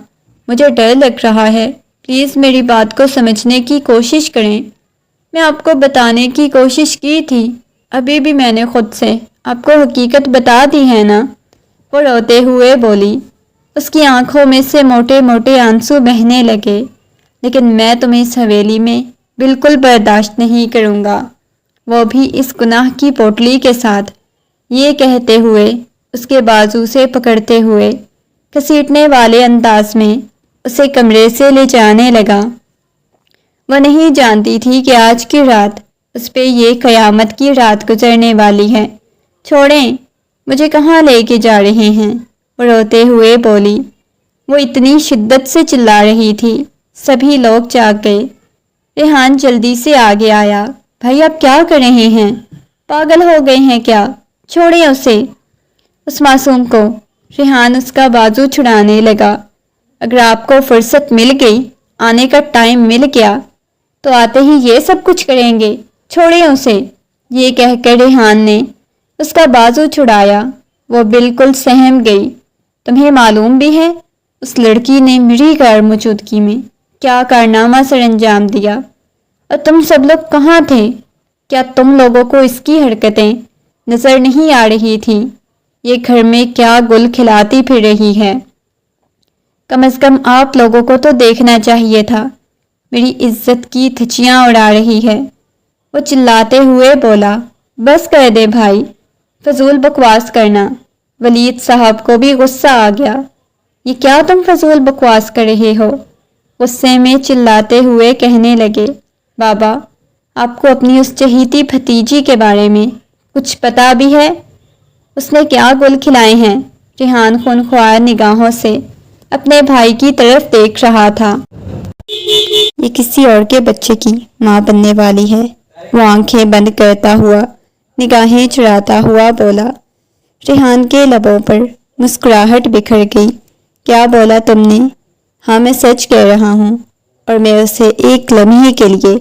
مجھے ڈر لگ رہا ہے، پلیز میری بات کو سمجھنے کی کوشش کریں۔ میں آپ کو بتانے کی کوشش کی تھی، ابھی بھی میں نے خود سے آپ کو حقیقت بتا دی ہے نا، وہ روتے ہوئے بولی۔ اس کی آنکھوں میں سے موٹے موٹے آنسو بہنے لگے۔ لیکن میں تمہیں اس حویلی میں بالکل برداشت نہیں کروں گا، وہ بھی اس گناہ کی پوٹلی کے ساتھ۔ یہ کہتے ہوئے اس کے بازو سے پکڑتے ہوئے گھسیٹنے والے انداز میں اسے کمرے سے لے جانے لگا۔ وہ نہیں جانتی تھی کہ آج کی رات اس پہ یہ قیامت کی رات گزرنے والی ہے۔ چھوڑیں، مجھے کہاں لے کے جا رہے ہیں؟ وہ روتے ہوئے بولی۔ وہ اتنی شدت سے چلا رہی تھی، سبھی لوگ جاگ گئے۔ ریحان جلدی سے آگے آیا۔ بھائی آپ کیا کر رہے ہیں؟ پاگل ہو گئے ہیں کیا؟ چھوڑیں اسے، اس معصوم کو۔ ریحان اس کا بازو چھڑانے لگا۔ اگر آپ کو فرصت مل گئی، آنے کا ٹائم مل گیا، تو آتے ہی یہ سب کچھ کریں گے، چھوڑیں اسے۔ یہ کہہ کر ریحان نے اس کا بازو چھڑایا۔ وہ بالکل سہم گئی۔ تمہیں معلوم بھی ہے اس لڑکی نے میری غیر موجودگی میں کیا کارنامہ سر انجام دیا، اور تم سب لوگ کہاں تھے؟ کیا تم لوگوں کو اس کی حرکتیں نظر نہیں آ رہی تھیں؟ یہ گھر میں کیا گل کھلاتی پھر رہی ہے؟ کم از کم آپ لوگوں کو تو دیکھنا چاہیے تھا، میری عزت کی دھچیاں اڑا رہی ہے۔ وہ چلاتے ہوئے بولا، بس کر دے بھائی، فضول بکواس کرنا۔ ولید صاحب کو بھی غصہ آ گیا۔ یہ کیا تم فضول بکواس کر رہے ہو؟ غصے میں چلاتے ہوئے کہنے لگے، بابا آپ کو اپنی اس چہیتی بھتیجی کے بارے میں کچھ پتا بھی ہے؟ اس نے کیا گل کھلائے ہیں؟ ریحان خونخوار نگاہوں سے اپنے بھائی کی طرف دیکھ رہا تھا۔ یہ کسی اور کے بچے کی ماں بننے والی ہے، وہ آنکھیں بند کرتا ہوا نگاہیں چراتا ہوا بولا۔ ریحان کے لبوں پر مسکراہٹ بکھر گئی۔ کیا بولا تم نے؟ ہاں میں سچ کہہ رہا ہوں، اور میں اسے ایک لمحے کے لیے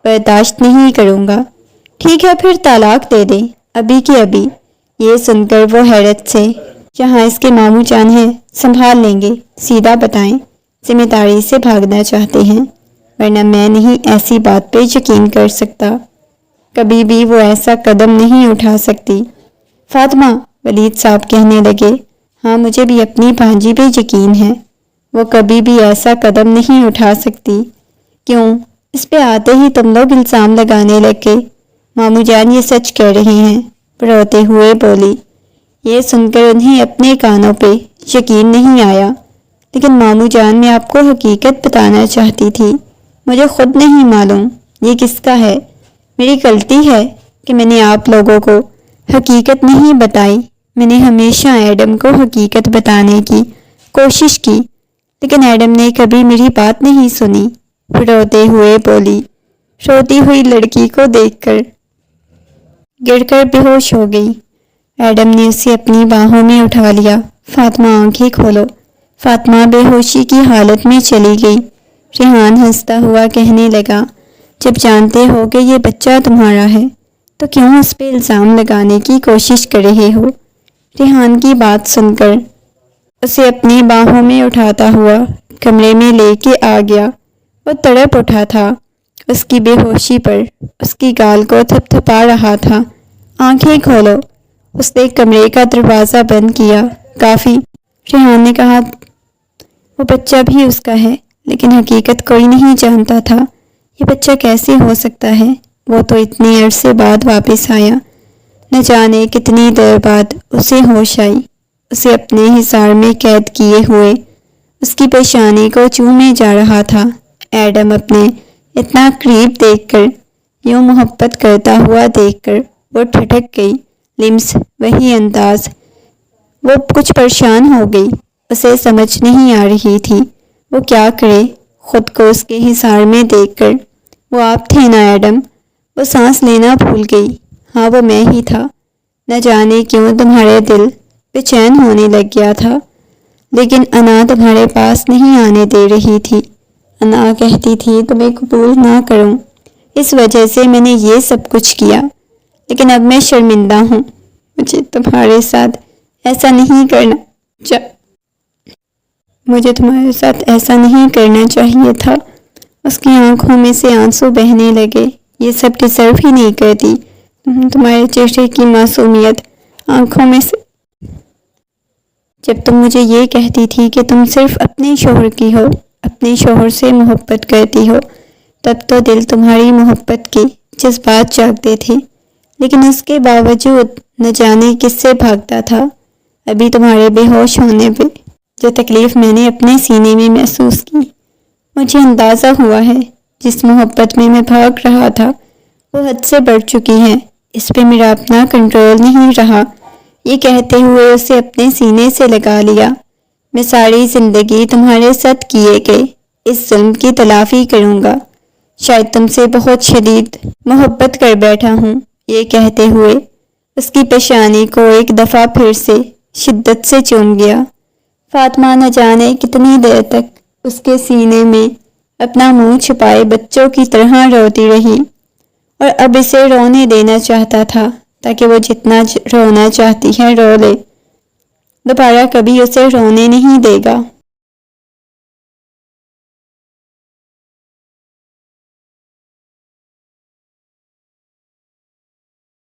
برداشت نہیں کروں گا۔ ٹھیک ہے پھر طلاق دے دیں، ابھی کی ابھی۔ یہ سن کر وہ حیرت سے، جہاں اس کے ماموں جان ہیں سنبھال لیں گے، سیدھا بتائیں ذمہ داری سے بھاگنا چاہتے ہیں، ورنہ میں نہیں ایسی بات پہ یقین کر سکتا، کبھی بھی وہ ایسا قدم نہیں اٹھا سکتی۔ فاطمہ، ولید صاحب کہنے لگے، ہاں مجھے بھی اپنی بھانجی پہ یقین ہے، وہ کبھی بھی ایسا قدم نہیں اٹھا سکتی۔ کیوں؟ اس پہ آتے ہی تم لوگ الزام لگانے لگے۔ ماموں جان یہ سچ کہہ رہے ہیں، روتے ہوئے بولی۔ یہ سن کر انہیں اپنے کانوں پہ یقین نہیں آیا۔ لیکن ماموں جان میں آپ کو حقیقت بتانا چاہتی تھی، مجھے خود نہیں معلوم یہ کس کا ہے۔ میری غلطی ہے کہ میں نے آپ لوگوں کو حقیقت نہیں بتائی۔ میں نے ہمیشہ ایڈم کو حقیقت بتانے کی کوشش کی، لیکن ایڈم نے کبھی میری بات نہیں سنی، روتے ہوئے بولی۔ روتی ہوئی لڑکی کو دیکھ کر گر کر بے ہوش ہو گئی۔ ایڈم نے اسے اپنی باہوں میں اٹھا لیا۔ فاطمہ آنکھیں کھولو۔ فاطمہ بے ہوشی کی حالت میں چلی گئی۔ ریحان ہنستا ہوا کہنے لگا، جب جانتے ہو کہ یہ بچہ تمہارا ہے تو کیوں اس پہ الزام لگانے کی کوشش کر رہے ہو؟ ریحان کی بات سن کر اسے اپنی باہوں میں اٹھاتا ہوا کمرے میں لے کے آ گیا۔ وہ تڑپ اٹھا تھا، اس کی بے ہوشی پر اس کی گال کو تھپ تھپا رہا تھا۔ آنکھیں کھولو۔ اس نے کمرے کا دروازہ بند کیا۔ کافی، ریحان نے کہا۔ وہ بچہ بھی اس کا ہے، لیکن حقیقت کوئی نہیں جانتا تھا۔ یہ بچہ کیسے ہو سکتا ہے؟ وہ تو اتنے عرصے بعد واپس آیا، نہ جانے کتنی دیر بعد اسے ہوش آئی۔ اسے اپنے حصار میں قید کیے ہوئے اس کی پیشانی کو چومے جا رہا تھا۔ ایڈم اپنے اتنا قریب دیکھ کر، یوں محبت کرتا ہوا دیکھ کر وہ ٹھٹک گئی۔ لمس وہی انداز۔ وہ کچھ پریشان ہو گئی۔ اسے سمجھ نہیں آ رہی تھی وہ کیا کرے۔ خود کو اس کے حصار میں دیکھ کر، وہ آپ تھے نا ایڈم؟ وہ سانس لینا بھول گئی۔ ہاں، وہ میں ہی تھا۔ نہ جانے کیوں تمہارے دل بے چین ہونے لگ گیا تھا، لیکن انا تمہارے پاس نہیں آنے دے رہی تھی۔ انا کہتی تھی تمہیں قبول نہ کروں، اس وجہ سے میں نے یہ سب کچھ کیا، لیکن اب میں شرمندہ ہوں۔ مجھے تمہارے ساتھ ایسا نہیں کرنا چاہیے تھا۔ اس کی آنکھوں میں سے آنسو بہنے لگے۔ یہ سب ڈیزرو ہی نہیں کرتی تمہارے چہرے کی معصومیت آنکھوں میں سے۔ جب تم مجھے یہ کہتی تھی کہ تم صرف اپنے شوہر کی ہو، اپنے شوہر سے محبت کرتی ہو، تب تو دل تمہاری محبت کے جذبات جاگتے تھے، لیکن اس کے باوجود نہ جانے کس سے بھاگتا تھا۔ ابھی تمہارے بے ہوش ہونے پہ جو تکلیف میں نے اپنے سینے میں محسوس کی، مجھے اندازہ ہوا ہے جس محبت میں میں بھاگ رہا تھا وہ حد سے بڑھ چکی ہے۔ اس پہ میرا اپنا کنٹرول نہیں رہا۔ یہ کہتے ہوئے اسے اپنے سینے سے لگا لیا۔ میں ساری زندگی تمہارے ساتھ کیے گئے اس ظلم کی تلافی کروں گا۔ شاید تم سے بہت شدید محبت کر بیٹھا ہوں۔ یہ کہتے ہوئے اس کی پیشانی کو ایک دفعہ پھر سے شدت سے چوم گیا۔ فاطمہ نہ جانے کتنی دیر تک اس کے سینے میں اپنا منہ چھپائے بچوں کی طرح روتی رہی، اور اب اسے رونے دینا چاہتا تھا تاکہ وہ جتنا رونا چاہتی ہے رو لے، دوبارہ کبھی اسے رونے نہیں دے گا۔